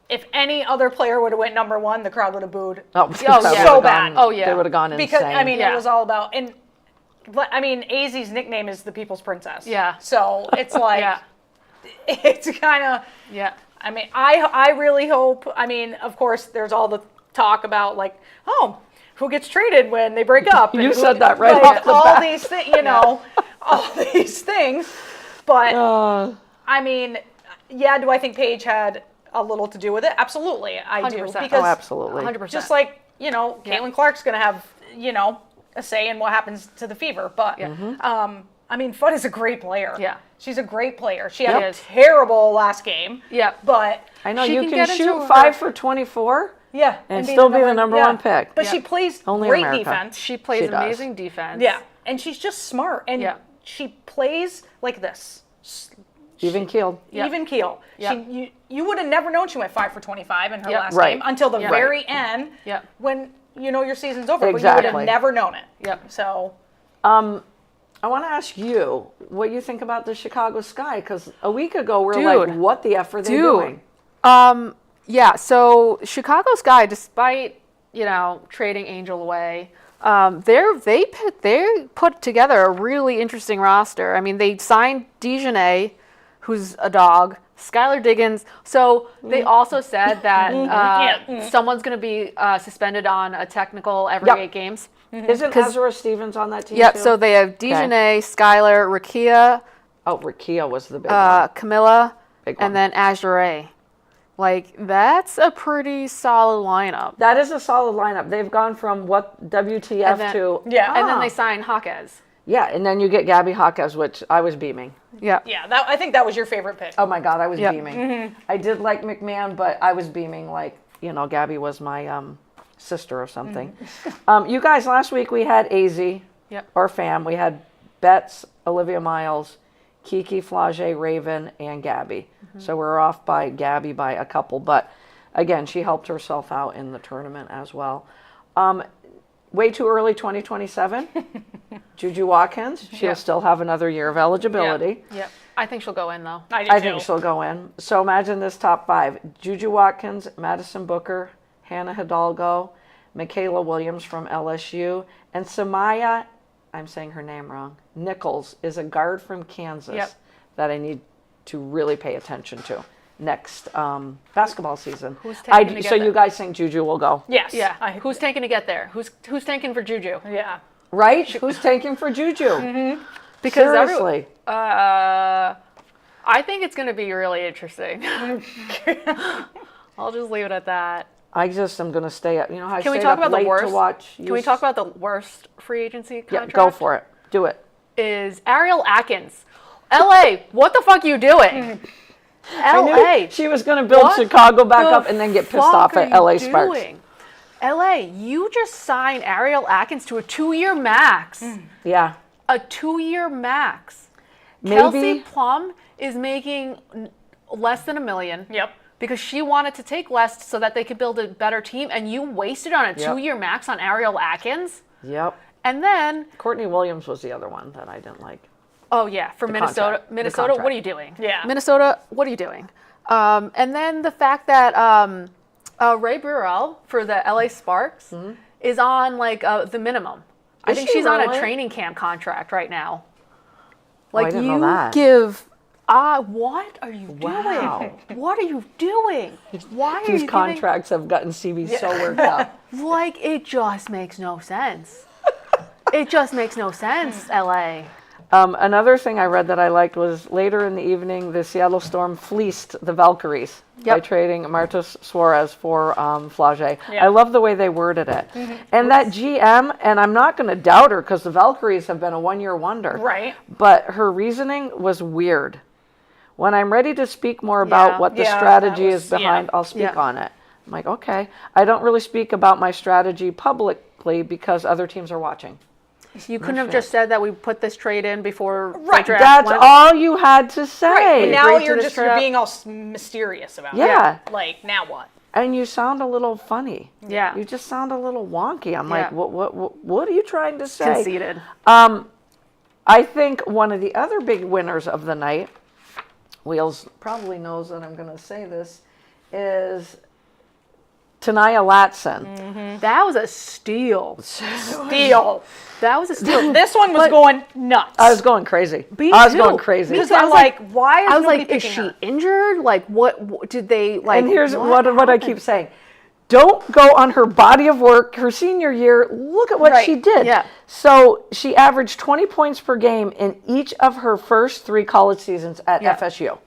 if any other player would have went number one, the crowd would have booed. Oh, yeah. So bad. Oh, yeah. They would have gone insane. Because I mean, Yeah. it was all about I mean, AZ's nickname is the People's Princess. Yeah. So it's like Yeah. it's kind of. Yeah. I mean, I really hope. I mean, of course, there's all the talk about like, oh, who gets traded when they break up? You and said that right like, off the all bat. these things, all these things. But I mean, yeah, do I think Paige had a little to do with it? Absolutely, I do. 100%. Because Oh, absolutely. 100%. just like Caitlin Clark's going to have a say in what happens to the Fever. But I mean, Fudd is a great player. Yeah. She's a great player. She had a Yep. terrible last game. Yep. But I know She you can can get into shoot her- 5 for 24. yeah, And still be the number one pick. But Yeah. she plays Only in great America. defense. She plays She does. amazing defense. Yeah, and she's just smart, and Yeah. she plays like this. Even keeled. Yep. Even keel. Yep. You would have never known she went 5 for 25 in her Yep. last Right. game until the Yep. very end. Yep. When you know your season's over, but you would Exactly. have never known it. Yep. So I want to ask you what you think about the Chicago Sky, because a week ago we were Dude. like, what the F are they Dude. doing? Yeah, so Chicago Sky, despite, trading Angel away, they put together a really interesting roster. I mean, they signed Dejanay, who's a dog, Skylar Diggins. So they also said that someone's going to be suspended on a technical every Yep. 8 games. Isn't Ezra Stevens on that team Yep, too? so they have Dejanay, Skylar, Rakia, Oh, Rakia was the big one. Camilla, Big one. and then Azure. Like, that's a pretty solid lineup. That is a solid lineup. They've gone from what WTF And then- to And then they signed Hawkes. yeah, and then you get Gabby Hawkes, which I was beaming. Yeah. yeah, I think that was your favorite pick. Oh my God, I was Yep. beaming. I did like McMahon, but I was beaming like Gabby was my sister or something. You guys, last week we had AZ, Yep. or Fam. We had Betts, Olivia Miles, Kiki, Flage, Raven, and Gabby. So we're off by Gabby by a couple, but again, she helped herself out in the tournament as well. Way too early, 2027. Juju Watkins, she'll Yep. still have another year of eligibility. Yep. I think she'll go in, though. I do I too. think she'll go in. So imagine this top 5. Juju Watkins, Madison Booker, Hannah Hidalgo, Michaela Williams from LSU, and Samaya, I'm saying her name wrong, Nichols is a guard from Kansas Yep. that I need to really pay attention to next basketball season. Who's taking to get So there? you guys think Juju will go? Yes. Yeah. I- Who's tanking to get there? Who's tanking for Juju? Yeah. Right? Who's tanking for Juju? Because Seriously. I think it's going to be really interesting. I'll just leave it at that. I just am going to stay up. You know how I Can we stayed talk up about the late worst? to watch? Can we talk about the worst free agency Yeah, contract? go for it. Do it. Is Ariel Atkins. LA, what the fuck are you doing? I knew LA. she was going to build What Chicago back the up and then get pissed fuck off are at you LA Sparks. doing? LA, you just signed Ariel Atkins to a 2-year max. Yeah. A 2-year max. Maybe. Kelsey Plum is making less than $1 million. Yep. Because she wanted to take less so that they could build a better team, and you wasted on a 2-year max on Ariel Atkins. Yep. And then, Courtney Williams was the other one that I didn't like. oh yeah, for Minnesota, contract. The Minnesota, what contract. are you doing? Yeah. Minnesota, what are you doing? And then the fact that Ray Burrell for the LA Sparks is on like the minimum. I Is think she she's on a really? training camp contract right now. I Like didn't know you that. give. What are you Wow. doing? What are you doing? Why are These you contracts have gotten CB so worked up. giving? Like it just makes no sense. It just makes no sense, LA. Another thing I read that I liked was later in the evening, the Seattle Storm fleeced the Valkyries by Yep. trading Marta Suarez for Flage. Yeah. I love the way they worded it. And that GM, and I'm not going to doubt her because the Valkyries have been a one-year wonder. Right. But her reasoning was weird. When I'm ready to speak more about Yeah. what the Yeah, strategy that is was- behind, yeah. I'll speak Yeah. on it. I'm like, okay. I don't really speak about my strategy publicly because other teams are watching. You couldn't have just said that we put this trade in before the Right, draft That's went. all you had to say. Right. And now agreed to you're this just trade. being all mysterious about Yeah. it. Like, now what? And you sound a little funny. Yeah. You just sound a little wonky. I'm Yeah. like, what are you trying to say? Conceited. I think one of the other big winners of the night, Wheels probably knows that I'm going to say this, is Tanaya Latson. That was a steal. Deal. That was a steal. This one was But- going nuts. I was going crazy. Me I was too. going crazy. because I I'm was like, why is I was nobody like, is picking she her? injured? Like, what did they like? And here's what I happened? keep saying. Don't go on her body of work, her senior year. Look at what Right. she did. Yeah. So she averaged 20 points per game in each of her first 3 college seasons at Yeah. FSU.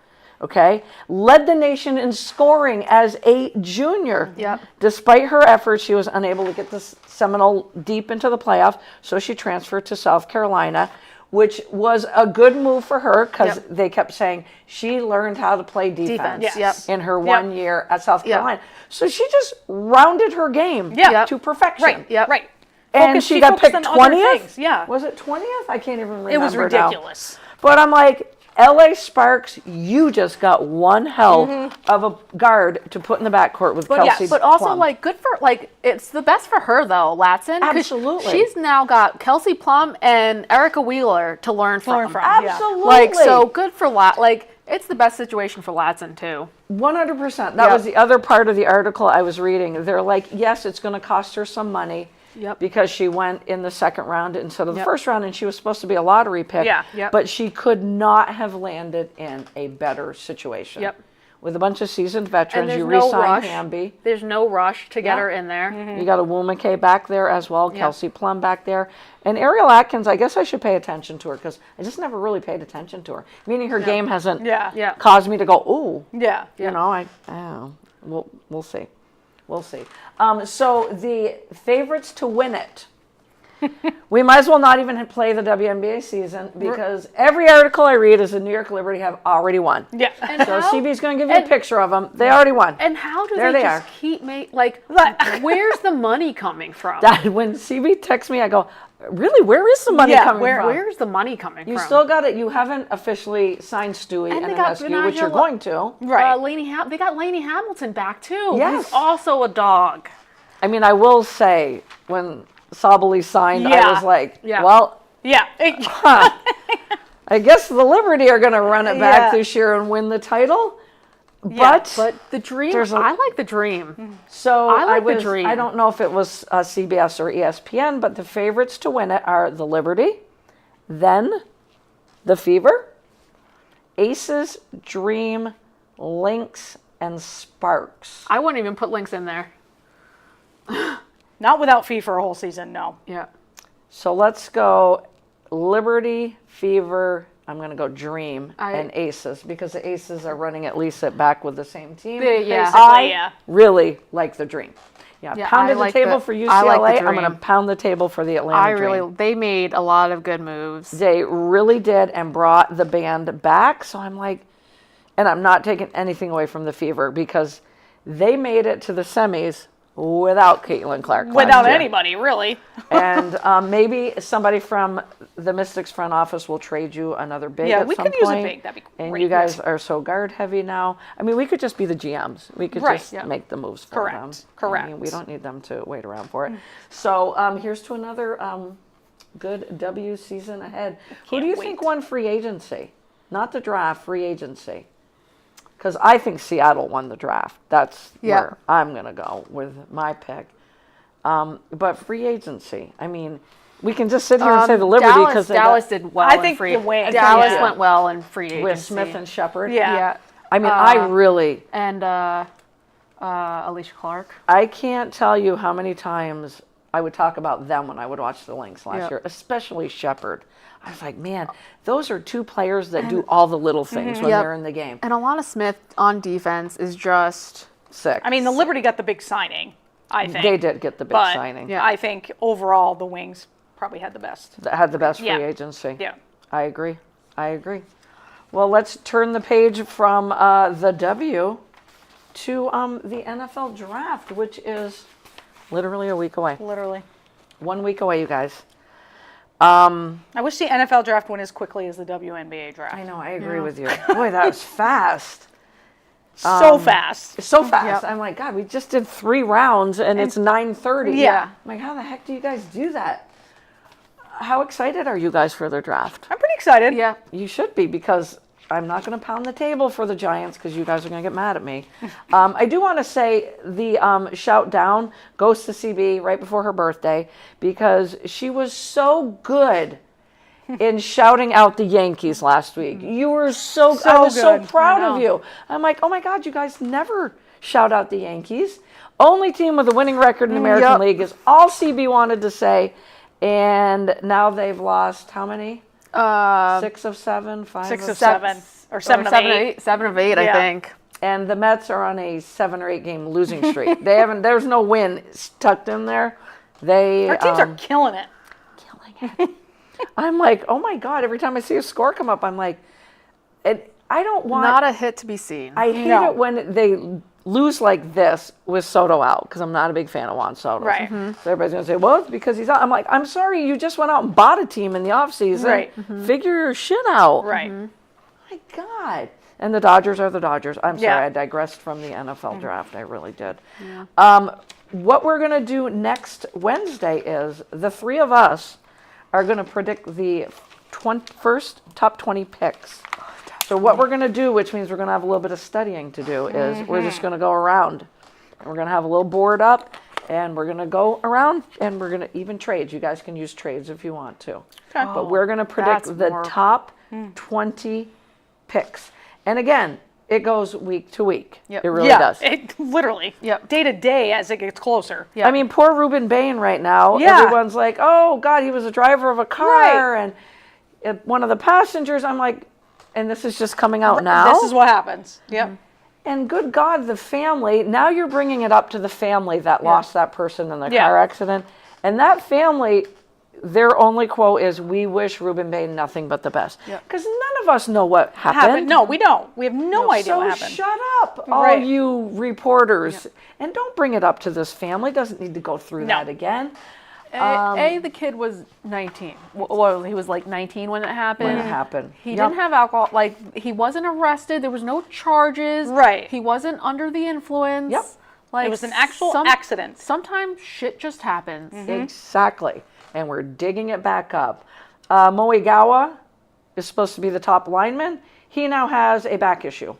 Okay, led the nation in scoring as a junior. Yep. Despite her efforts, she was unable to get the Seminole deep into the playoff, so she transferred to South Carolina, which was a good move for her because Yep. they kept saying she learned how to play defense, Yes. in her Yep. 1 year at South Yep. Carolina. So she just rounded her game Yeah. to perfection. Right. Yep. Right. And she got focused picked on other 20th? things, yeah. Was it 20th? I can't even remember It was now. ridiculous. But I'm like, LA Sparks, you just got one hell of a guard to put in the backcourt with Kelsey. But also, Plum. like, good for, like, it's the best for her, though, Latson. 'cause Absolutely. She's now got Kelsey Plum and Erica Wheeler to learn from. Absolutely. Like, so good for Like, it's the best situation for Latson, too. 100%. That Yep. was the other part of the article I was reading. They're like, yes, it's going to cost her some money. Yep. Because she went in the second round instead of the Yep. first round, and she was supposed to be a lottery pick. Yeah. Yep. But she could not have landed in a better situation. Yep. With a bunch of seasoned And veterans, there's you no re-sign rush. Hamby. There's no rush to get Yeah. her in there. You got a Wu McKay back there as well, Kelsey Plum back there. And Ariel Atkins, I guess I should pay attention to her because I just never really paid attention to her. Meaning her game hasn't Yeah. Yeah. caused me to go, ooh. Yeah. You know, we'll see. We'll see. So the favorites to win it. We might as well not even play the WNBA season because every article I read is the New York Liberty have already won. Yeah. And So how- CB's going to give you a and- picture of them. They already won. And how do There they they just are. keep where's the money coming from? When CB texts me, I go, really, where is the money Yeah, coming from? Where's the money coming You from? still got it. You haven't officially signed Stewie and they got Enescu, which you're Benaja- going to. Right. They got Lainey Hamilton back, too. Yes. Who's also a dog. I mean, I will say, when Sabali signed, I Yeah. was like, Yeah. well, Yeah. I guess the Liberty are going to run it back Yeah. this year and win the title. Yeah, But The dream, There's a- I like the dream. so I like the was, dream. I don't know if it was CBS or ESPN, but the favorites to win it are the Liberty, then the Fever, Aces, Dream, Lynx, and Sparks. I wouldn't even put Lynx in there. Not without fee for a whole season, no. Yeah. So let's go Liberty, Fever, I'm going to go Dream, and Aces, because the Aces are running at least it back with the same team. Yeah. Basically, I yeah. really like the Dream. Yeah, Yeah, pounded I the like table the- for I UCLA. like the I'm going to Dream. pound the table for the Atlanta Dream. They made a lot of good moves. They really did and brought the band back. So I'm like, and I'm not taking anything away from the Fever because they made it to the semis without Caitlin Clark. last Without year. anybody, really. And maybe somebody from the Mystics front office will trade you another big Yeah, at we some could use a point. big. That'd be And great. you guys are so guard heavy now. I mean, we could just be the GMs. We could Right, just yeah. make the moves for Correct, them. correct. I mean, we don't need them to wait around for it. So here's to another good W season ahead. Who do you Can't think wait. won free agency? Not the draft, free agency. Because I think Seattle won the draft. That's Yeah. where I'm going to go with my pick. But free agency, I mean, we can just sit here and say the Liberty because Dallas did well. I in think free. the Wings, Dallas yeah. went well in free agency. with Smith and Shepard. Yeah. Yeah. I mean, I really, And Alicia Clark. I can't tell you how many times I would talk about them when I would watch the Lynx last Yep. year, especially Shepard. I was like, man, those are two players that do all the little things when Yep. they're in the game. And Alana Smith on defense is just Sick. I mean, the Liberty got the big signing, I think. they did get the big but signing. Yeah. I think overall the Wings probably had the best. That had the best free Yeah. agency. Yeah. I agree. Well, let's turn the page from the W to the NFL draft, which is literally a week away. Literally. 1 week away, you guys. I wish the NFL draft went as quickly as the WNBA draft. I know, I agree with you. Boy, that was fast. So fast. So fast. Yep. I'm like, God, we just did 3 rounds and it's 9:30. Yeah. I'm like, how the heck do you guys do that? How excited are you guys for the draft? I'm pretty excited. yeah. You should be, because I'm not going to pound the table for the Giants because you guys are going to get mad at me. I do want to say the shout down goes to CB right before her birthday because she was so good in shouting out the Yankees last week. You were I was so good. proud I of know. you. I'm like, oh my God, you guys never shout out the Yankees. Only team with a winning record in the American Yep. League is all CB wanted to say. And now they've lost how many? 6 of 7, 5 6 of of 7. or 7 of 8. 7 of 8, I Yeah. think. And the Mets are on a 7 or 8 game losing streak. There's no win tucked in there. Our teams are killing it. killing it. I'm like, oh my God, every time I see a score come up, I'm like, I don't want. Not a hit to be seen. I hate it when they lose like this with Soto out, because I'm not a big fan of Juan Soto. Right. So everybody's going to say, well, it's because he's out. I'm like, I'm sorry, you just went out and bought a team in the offseason. Right. Figure your shit out. Right. My God. And the Dodgers are the Dodgers. I'm sorry, Yeah. I digressed from the NFL draft. I really did. What we're going to do next Wednesday is the three of us are going to predict the first top 20 picks. So what we're going to do, which means we're going to have a little bit of studying to do, is we're just going to go around. And we're going to have a little board up, and we're going to go around, and we're going to even trades. You guys can use trades if you want to. Okay. But we're going to predict that's the more- top 20 picks. And again, it goes week to week. Yep. It really yeah, does. it literally. Yep. Day to day as it gets closer. Yeah. I mean, poor Ruben Bain right now. Yeah. Everyone's like, oh, God, he was a driver of a car and one of the passengers. I'm like, and this is just coming out now? This is what happens. Yep. And good God, the family, now you're bringing it up to the family that lost that person in the Yeah. car accident. And that family, their only quote is, we wish Ruben Bain nothing but the best. Yep. Because none of us know what happened. No, we don't. We have no idea So what happened. shut up, all Right. you reporters. And don't bring it up to this family. Doesn't need to go through No. that again. The kid was 19. Well, he was like 19 when it happened. When it happened. He Yep. didn't have alcohol. Like, he wasn't arrested. There was no charges. Right. He wasn't under the influence. Yep. Like, It was an actual accident. Sometimes shit just happens. Exactly. And we're digging it back up. Moegawa is supposed to be the top lineman. He now has a back issue.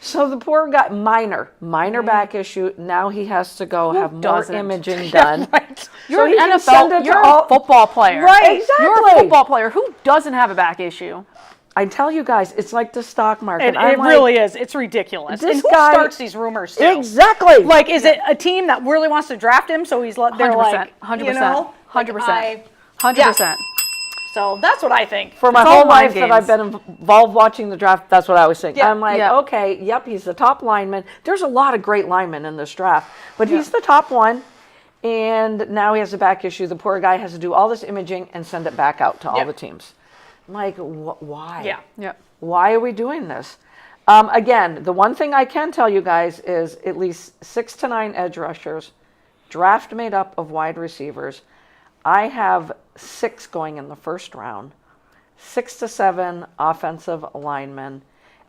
So the poor guy, minor back issue. Now he has to go have more doesn't? imaging done. Right. You're he an can send it NFL. to You're all- a football player. Right, You're a exactly. football player. Who doesn't have a back issue? I tell you guys, it's like the stock market. It I'm like, really is. It's ridiculous. this And who guy- starts these rumors too? Exactly. Like, is it a team that really wants to draft him so he's they're 100%. like, 100%. you know, 100%. 100%. Yeah. So that's what I think. For my It's all whole mind life that I've been involved watching the draft, that's what I was thinking. Yeah. I'm like, Yeah. okay, yep, he's the top lineman. There's a lot of great linemen in this draft, but he's the top one. And now he has a back issue. The poor guy has to do all this imaging and send it back out to all Yeah. the teams. I'm like, why? Yeah. Yep. Why are we doing this? Again, the one thing I can tell you guys is at least 6 to 9 edge rushers, draft made up of wide receivers. I have 6 going in the first round, 6 to 7 offensive linemen.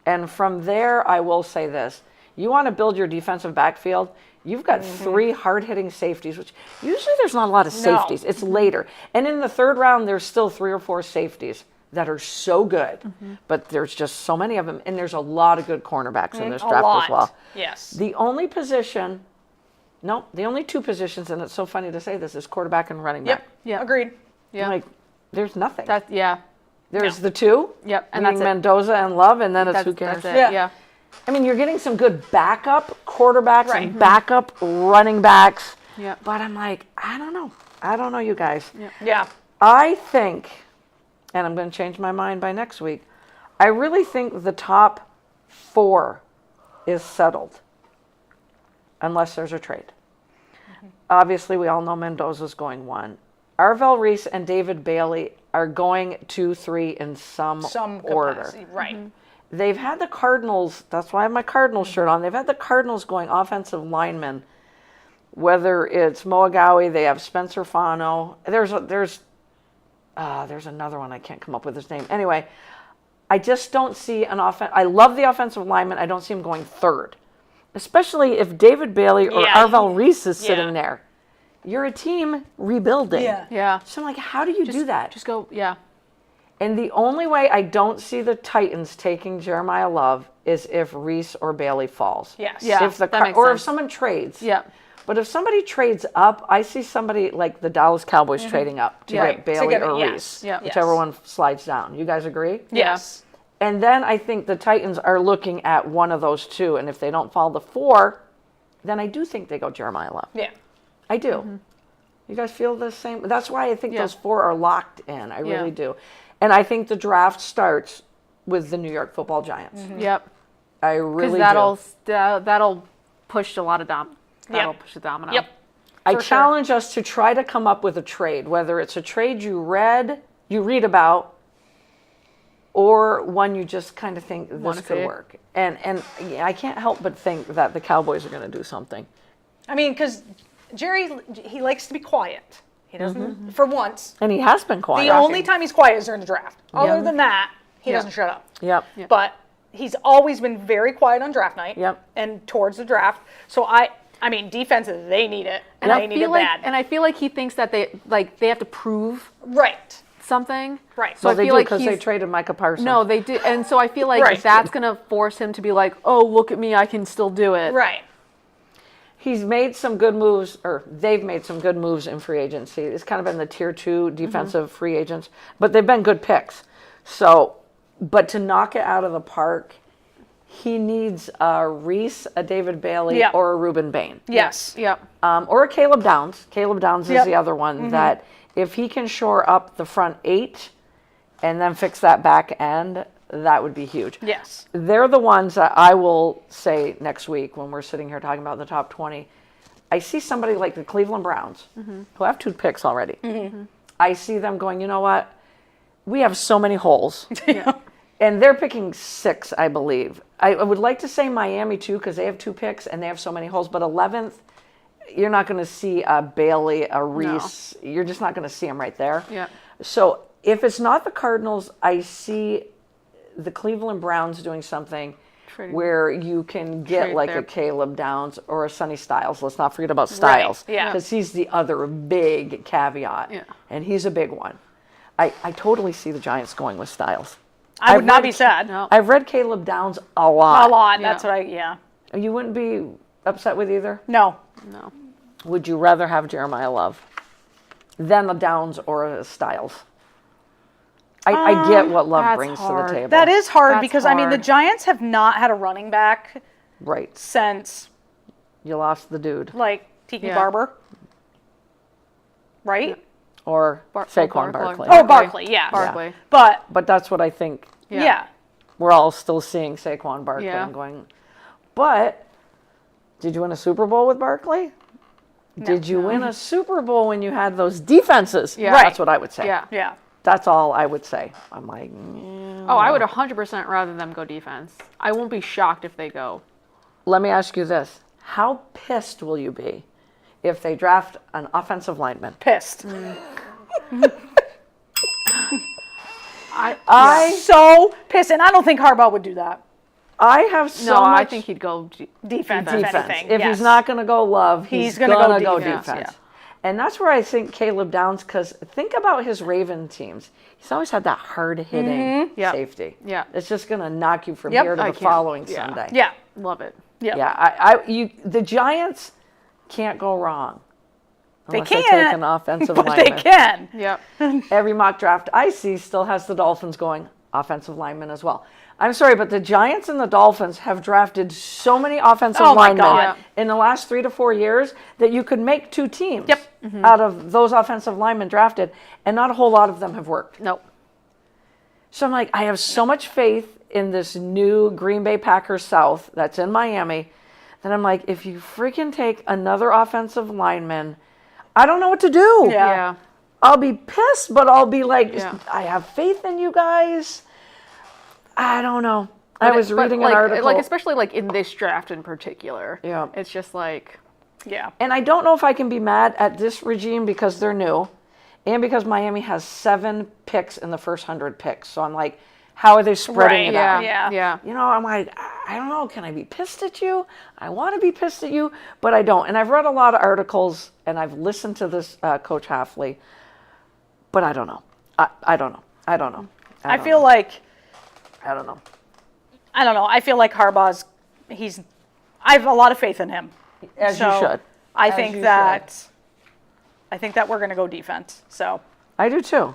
And from there, I will say this. You want to build your defensive backfield, you've got 3 hard-hitting safeties, which usually there's not a lot of safeties. It's later. And in the third round, there's still 3 or 4 safeties that are so good, but there's just so many of them, and there's a lot of good cornerbacks in this A draft lot. as well. Yes. The only 2 positions, and it's so funny to say this, is quarterback and running back. Yep. Yeah. Agreed. Yeah. Like, there's nothing. There's Yeah. the 2, Yep, and meaning that's it. Mendoza and Love, and then it's who cares. That's it. Yeah. Yeah. I mean, you're getting some good backup quarterbacks Right. and backup running backs, Yeah. but I'm like, I don't know. I don't know, you guys. Yeah. I think, and I'm going to change my mind by next week, I really think the top 4 is settled, unless there's a trade. Obviously, we all know Mendoza's going 1. Arvell Reese and David Bailey are going 2, 3 in some order. Capacity. Right. They've had the Cardinals, that's why I have my Cardinals shirt on. They've had the Cardinals going offensive linemen, whether it's Moegawa, they have Spencer Fano. There's another one, I can't come up with his name. Anyway, I just don't see an offense. I love the offensive lineman. I don't see him going 3rd, especially if David Bailey or Yeah. Arvell Reese is sitting Yeah. there. You're a team rebuilding. Yeah. Yeah. So I'm like, how do you do that? Just go. Yeah. And the only way I don't see the Titans taking Jeremiah Love is if Reese or Bailey falls. Yes. Yeah. If the that makes or sense. if someone trades. Yeah. But if somebody trades up, I see somebody like the Dallas Cowboys trading up to Yeah. get Bailey get it, or yes. Reese, Yeah. whichever one slides down. You guys agree? Yes. And then I think the Titans are looking at one of those 2, and if they don't fall to 4, then I do think they go Jeremiah Love. Yeah. I do. You guys feel the same? That's why I think Yeah. those 4 are locked in. I Yeah. really do. And I think the draft starts with the New York Football Giants. Yep. I really Because do. that'll push a lot of that'll Yep. push the domino. Yep. I for challenge us to try to come up with a trade, whether it's a trade you read about, or one you just kind of think Wanna this could see. work. And I can't help but think that the Cowboys are going to do something. I mean, because Jerry, he likes to be quiet. He doesn't, for once. And he has been quiet. The only time he's quiet is during the draft. Other than that, he Yeah. doesn't shut up. Yep. Yeah. But he's always been very quiet on draft night. Yep. And towards the draft. So I mean, defenses, they need it. And And they I need feel it like, bad. and I feel like he thinks that they have to prove Right. something. Right. So Well, I they feel do like because they he's traded Micah Parsons. no, they did, and so I feel like Right. that's gonna force him to be like, oh, look at me, I can still do it. Right. He's made some good moves, or they've made some good moves in free agency. It's kind of been the tier 2 defensive free agents, but they've been good picks. So, but to knock it out of the park, he needs a Reese, a David Bailey, Yeah. or a Reuben Bain. Yes. Yep. Or a Caleb Downs. Caleb Downs is Yep. the other one that if he can shore up the front 8 and then fix that back end, that would be huge. Yes. They're the ones that I will say next week when we're sitting here talking about the top 20. I see somebody like the Cleveland Browns, who have 2 picks already. I see them going, you know what? We have so many holes. And they're picking 6, I believe. I would like to say Miami too, because they have 2 picks and they have so many holes. But 11th, you're not going to see a Bailey, a Reese. You're just not going to see them right there. Yep. So if it's not the Cardinals, I see the Cleveland Browns doing something Trading. where you can get Trade like their- a Caleb Downs or a Sonny Styles. Let's not forget about Styles. yeah. Because he's the other big caveat. Yeah. And he's a big one. I totally see the Giants going with Styles. I would I've not read- be sad. No. I've read Caleb Downs a lot. A lot. Yeah. That's what yeah. You wouldn't be upset with either? No. No. Would you rather have Jeremiah Love than a Downs or a Styles? I get what Love that's brings to hard. the table. That is hard That's because, I mean, the hard. Giants have not had a running back right. since, You lost the dude. like, Tiki Yeah. Barber. Right? Or Saquon Barkley. Barkley. Oh, Barkley, yeah. Barkley. But, But that's what I think. yeah. We're all still seeing Saquon Barkley Yeah. and going, but did you win a Super Bowl with Barkley? Did you win a Super Bowl when you had those defenses? Yeah. That's what I would say. Yeah. Yeah. That's all I would say. I'm like, Oh, I would 100% rather them go defense. I won't be shocked if they go. let me ask you this. How pissed will you be if they draft an offensive lineman? Pissed. I So pissed. And I don't think Harbaugh would do that. I have so No, much I think he'd go Defense, if defense. anything. If yes. he's not going to go Love, he's gonna going to go go defense, defense. yeah. And that's where I think Caleb Downs, because think about his Raven teams. He's always had that hard-hitting Yep. safety. Yeah. It's just going to knock you from Yep. here to I the can't- following yeah. Sunday. Yeah. love it. Yeah. Yeah, the Giants can't go wrong. They Unless they take can't, an offensive but lineman. they can. Yep. Every mock draft I see still has the Dolphins going offensive lineman as well. I'm sorry, but the Giants and the Dolphins have drafted so many offensive Oh my linemen God. in the last 3 to 4 years that you could make 2 teams Yep. out of those offensive linemen drafted, and not a whole lot of them have worked. Nope. So I'm like, I have so much faith in this new Green Bay Packers South that's in Miami that I'm like, if you freaking take another offensive lineman, I don't know what to do. Yeah. Yeah. I'll be pissed, but I'll be like, Yeah. I have faith in you guys. I don't know. I was But, reading like, an article. like especially like in this draft in particular. Yeah. It's just like Yeah. And I don't know if I can be mad at this regime because they're new and because Miami has 7 picks in the first 100 picks. So I'm like, how are they spreading it yeah, out? Yeah. yeah. You know, I'm like, I don't know. Can I be pissed at you? I want to be pissed at you, but I don't. And I've read a lot of articles and I've listened to this Coach Halfley, but I don't know. I don't know. I don't know. I feel like, I don't know. I don't know. I feel like Harbaugh's, I have a lot of faith in him. As So, you should. I As think you that, I think that we're going to go defense. So, I do too.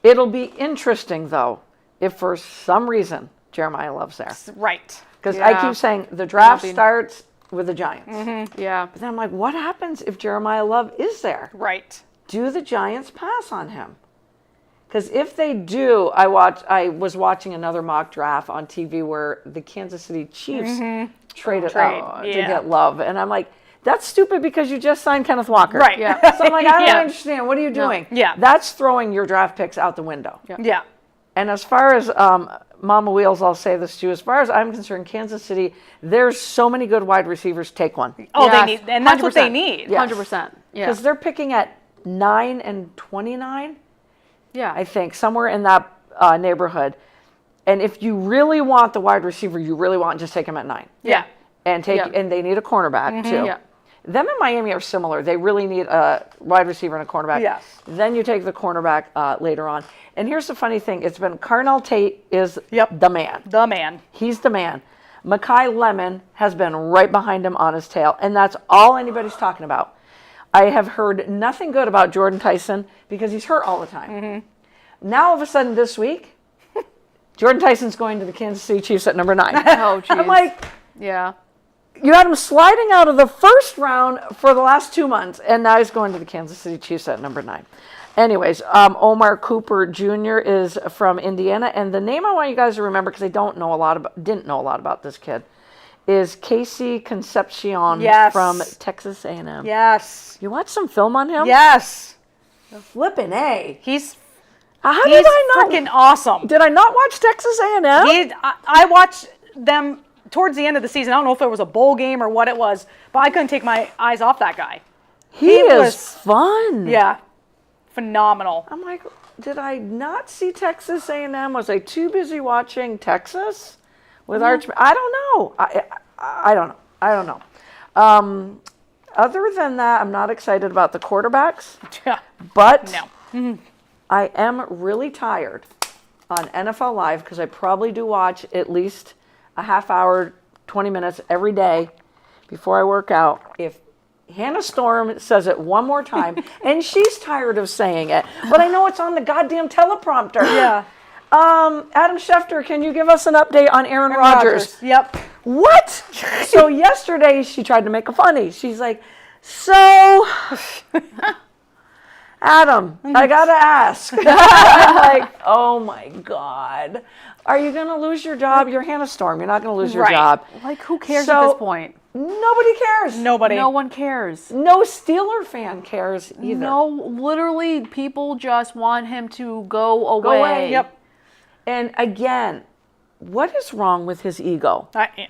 It'll be interesting though if for some reason Jeremiah Love's there. right. Because I Yeah. keep saying the draft That'll be- starts with the Giants. Yeah. But then I'm like, what happens if Jeremiah Love is there? Right. Do the Giants pass on him? Because if they do, I was watching another mock draft on TV where the Kansas City Chiefs traded out to get Love. And I'm like, that's stupid because you just signed Kenneth Walker. Right. Yeah. So I'm like, I don't understand. What are you doing? Yeah. That's throwing your draft picks out the window. Yeah. And as far as Mama Wheels, I'll say this too. As far as I'm concerned, Kansas City, there's so many good wide receivers. Take one. Oh, Yes, they need, and that's what they need. Yes. 100%. Yeah. Because they're picking at 9 and 29. Yeah. I think somewhere in that neighborhood. And if you really want the wide receiver, you really want, just take him at 9. Yeah. And take Yeah. and they need a cornerback too. Yeah. Them and Miami are similar. They really need a wide receiver and a cornerback. Yes. Then you take the cornerback later on. And here's the funny thing: it's been Carnell Tate is Yep. the man. The man. He's the man. Mekhi Lemon has been right behind him on his tail, and that's all anybody's talking about. I have heard nothing good about Jordan Tyson because he's hurt all the time. Now, all of a sudden, this week, Jordan Tyson's going to the Kansas City Chiefs at number 9. Oh, geez. I'm like, Yeah. you had him sliding out of the first round for the last 2 months, and now he's going to the Kansas City Chiefs at number 9. Anyways, Omar Cooper Jr. is from Indiana, and the name I want you guys to remember, because I didn't know a lot about this kid, is Casey Concepcion from Texas A&M. Yes. You watched some film on him? Yes. Flippin' A. He's How did I not? freaking awesome. Did I not watch Texas A&M? I watched them towards the end of the season. I don't know if it was a bowl game or what it was, but I couldn't take my eyes off that guy. He is was fun. Yeah. Phenomenal. I'm like, did I not see Texas A&M? Was I too busy watching Texas with Arch? I don't know. I don't know. I don't know. Other than that, I'm not excited about the quarterbacks. Yeah. But No. I am really tired on NFL Live because I probably do watch at least a half hour, 20 minutes every day before I work out. If Hannah Storm says it one more time, and she's tired of saying it, but I know it's on the goddamn teleprompter. Yeah. Adam Schefter, can you give us an update on Aaron Rodgers? Yep. What? So yesterday she tried to make a funny. She's like, so, Adam, I gotta ask. I'm like, oh my God. Are you gonna lose your job? You're Hannah Storm. You're not gonna lose your Right. job. Like, who cares So- at this point? Nobody cares. Nobody. No one cares. No Steeler fan cares either. No, literally, people just want him to go away. Go away. Yep. And again, what is wrong with his ego? I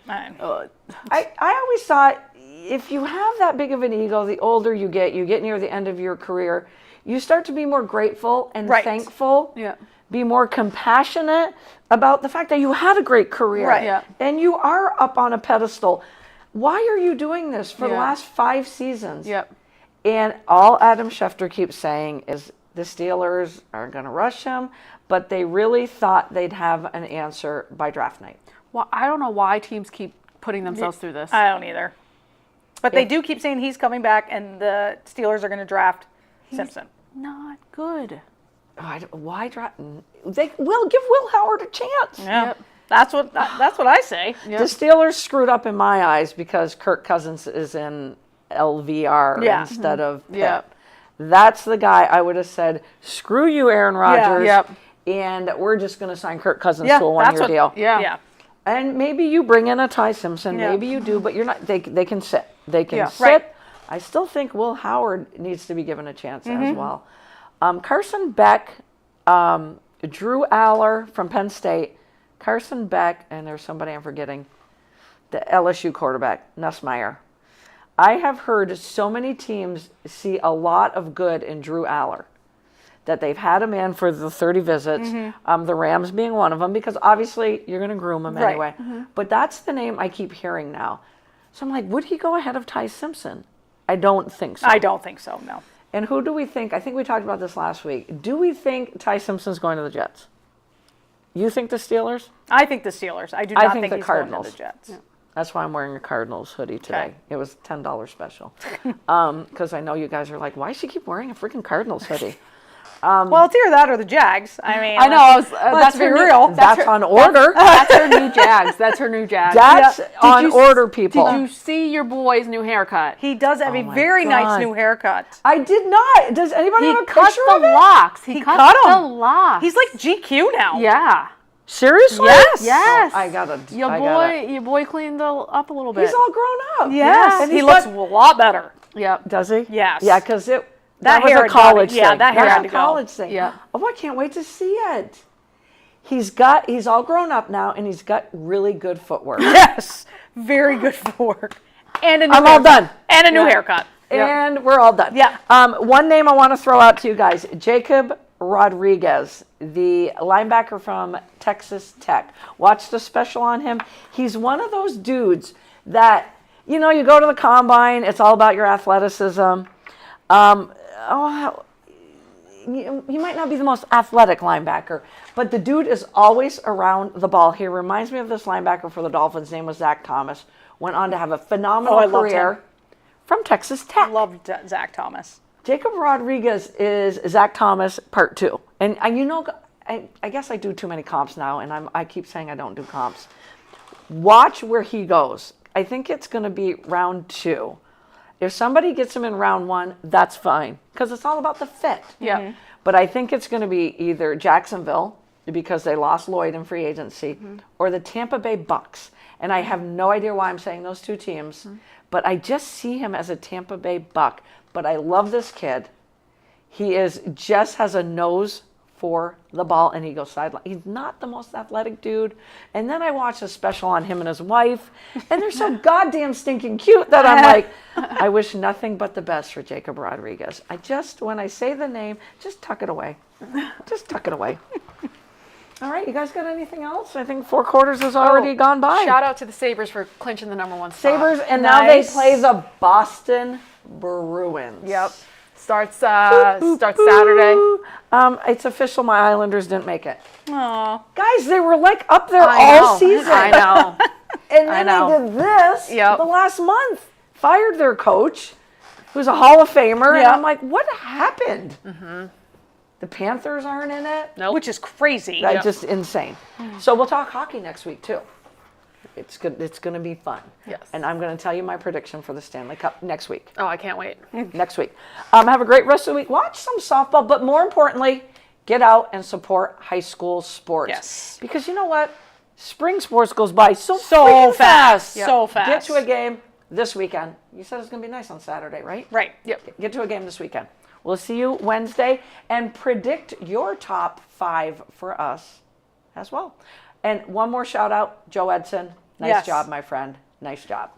I always thought if you have that big of an ego, the older you get near the end of your career, you start to be more grateful and Right. thankful. Yeah. Be more compassionate about the fact that you had a great career. Right. Yeah. And you are up on a pedestal. Why are you doing this for the Yeah. last 5 seasons? Yep. And all Adam Schefter keeps saying is the Steelers are going to rush him, but they really thought they'd have an answer by draft night. Well, I don't know why teams keep putting themselves through this. I don't either. But they do keep saying he's coming back, and the Steelers are going to draft Simpson. Not good. Why draft? They will give Will Howard a chance. Yeah. Yep. That's what I say. Yep. The Steelers screwed up in my eyes because Kirk Cousins is in LVR Yeah. instead of Pitt. Yep. That's the guy I would have said, screw you, Aaron Rodgers. Yep. And we're just going to sign Kirk Cousins Yeah, to a that's one-year deal. Yeah. Yeah. And maybe you bring in a Ty Simpson. Yeah. Maybe you do, but you're not. They can sit. They can Yeah. sit. Right. I still think Will Howard needs to be given a chance as well. Carson Beck, Drew Aller from Penn State, Carson Beck, and there's somebody I'm forgetting, the LSU quarterback, Nussmeier. I have heard so many teams see a lot of good in Drew Aller, that they've had him in for the 30 visits, the Rams being one of them, because obviously you're going to groom him Right. anyway. But that's the name I keep hearing now. So I'm like, would he go ahead of Ty Simpson? I don't think so. I don't think so, no. And who do we think? I think we talked about this last week. Do we think Ty Simpson's going to the Jets? You think the Steelers? I think the Steelers. I do I not think think the he's Cardinals. going to the Jets. That's why I'm wearing a Cardinals hoodie today. Okay. It was $10 special. Because I know you guys are like, why does she keep wearing a freaking Cardinals hoodie? Well, it's either that or the Jags. I mean, I know. let's be her new- real. That's on order. That's her new Jags. That's her new Jags. That's Did on you order, people. Did you see your boy's new haircut? He does have a my very God. nice new haircut. I did not. Does anybody He have a cut picture the of it? locks. He cut cut the 'em. locks. He's like GQ now. yeah. Seriously? Yes. Yes. Oh, I gotta. Your boy cleaned up a little bit. He's all grown up. Yes. And He he's looks got- a lot better. Yep. Does he? Yes. Yeah, because that That was hair a had gotta- college yeah, thing. that hair That's had a to go. college thing. Yeah. Oh, I can't wait to see it. He's all grown up now, and he's got really good footwork. Yes. Very good for. And a new I'm all haircut. done. And a new Yeah. haircut. And we're all done. Yeah. One name I want to throw out to you guys, Jacob Rodriguez, the linebacker from Texas Tech. Watch the special on him. He's one of those dudes that, you go to the combine, it's all about your athleticism. He might not be the most athletic linebacker, but the dude is always around the ball. He reminds me of this linebacker for the Dolphins. His name was Zach Thomas. Went on to have a phenomenal I loved career him. from Texas Tech. Loved Zach Thomas. Jacob Rodriguez is Zach Thomas part 2. And I guess I do too many comps now, and I keep saying I don't do comps. Watch where he goes. I think it's going to be round 2. If somebody gets him in round 1, that's fine, because it's all about the fit. Yeah. Mhm. But I think it's going to be either Jacksonville, because they lost Lloyd in free agency, or the Tampa Bay Bucks. And I have no idea why I'm saying those two teams, but I just see him as a Tampa Bay Buck. But I love this kid. He just has a nose for the ball, and he goes sideline. He's not the most athletic dude. And then I watched a special on him and his wife, and they're so goddamn stinking cute that I'm like, I wish nothing but the best for Jacob Rodriguez. When I say the name, just tuck it away. Just tuck it away. All right, you guys got anything else? I think 4 quarters has already gone by. Shout out to the Sabres for clinching the #1 spot. Sabres, and now they Nice. play the Boston Bruins. Yep. Starts Saturday. It's official. My Islanders didn't make it. Aw. Guys, they were like up there I all know. season. I know. And I then know. they did this Yep. the last month. Fired their coach, who's a Hall of Famer. And Yeah. I'm like, what happened? The Panthers aren't in it. Nope. Which is crazy. That's just insane. So we'll talk hockey next week, too. It's good. It's going to be fun. Yes. And I'm going to tell you my prediction for the Stanley Cup next week. Oh, I can't wait. Next week. Have a great rest of the week. Watch some softball, but more importantly, get out and support high school sports. Yes. Because you know what? Spring sports goes by so So freaking fast. fast. So fast. Get to a game this weekend. You said it's going to be nice on Saturday, right? Right. Yep. Get to a game this weekend. We'll see you Wednesday and predict your top 5 for us as well. And one more shout out, Joe Edson. Nice Yes. job, my friend. Nice job.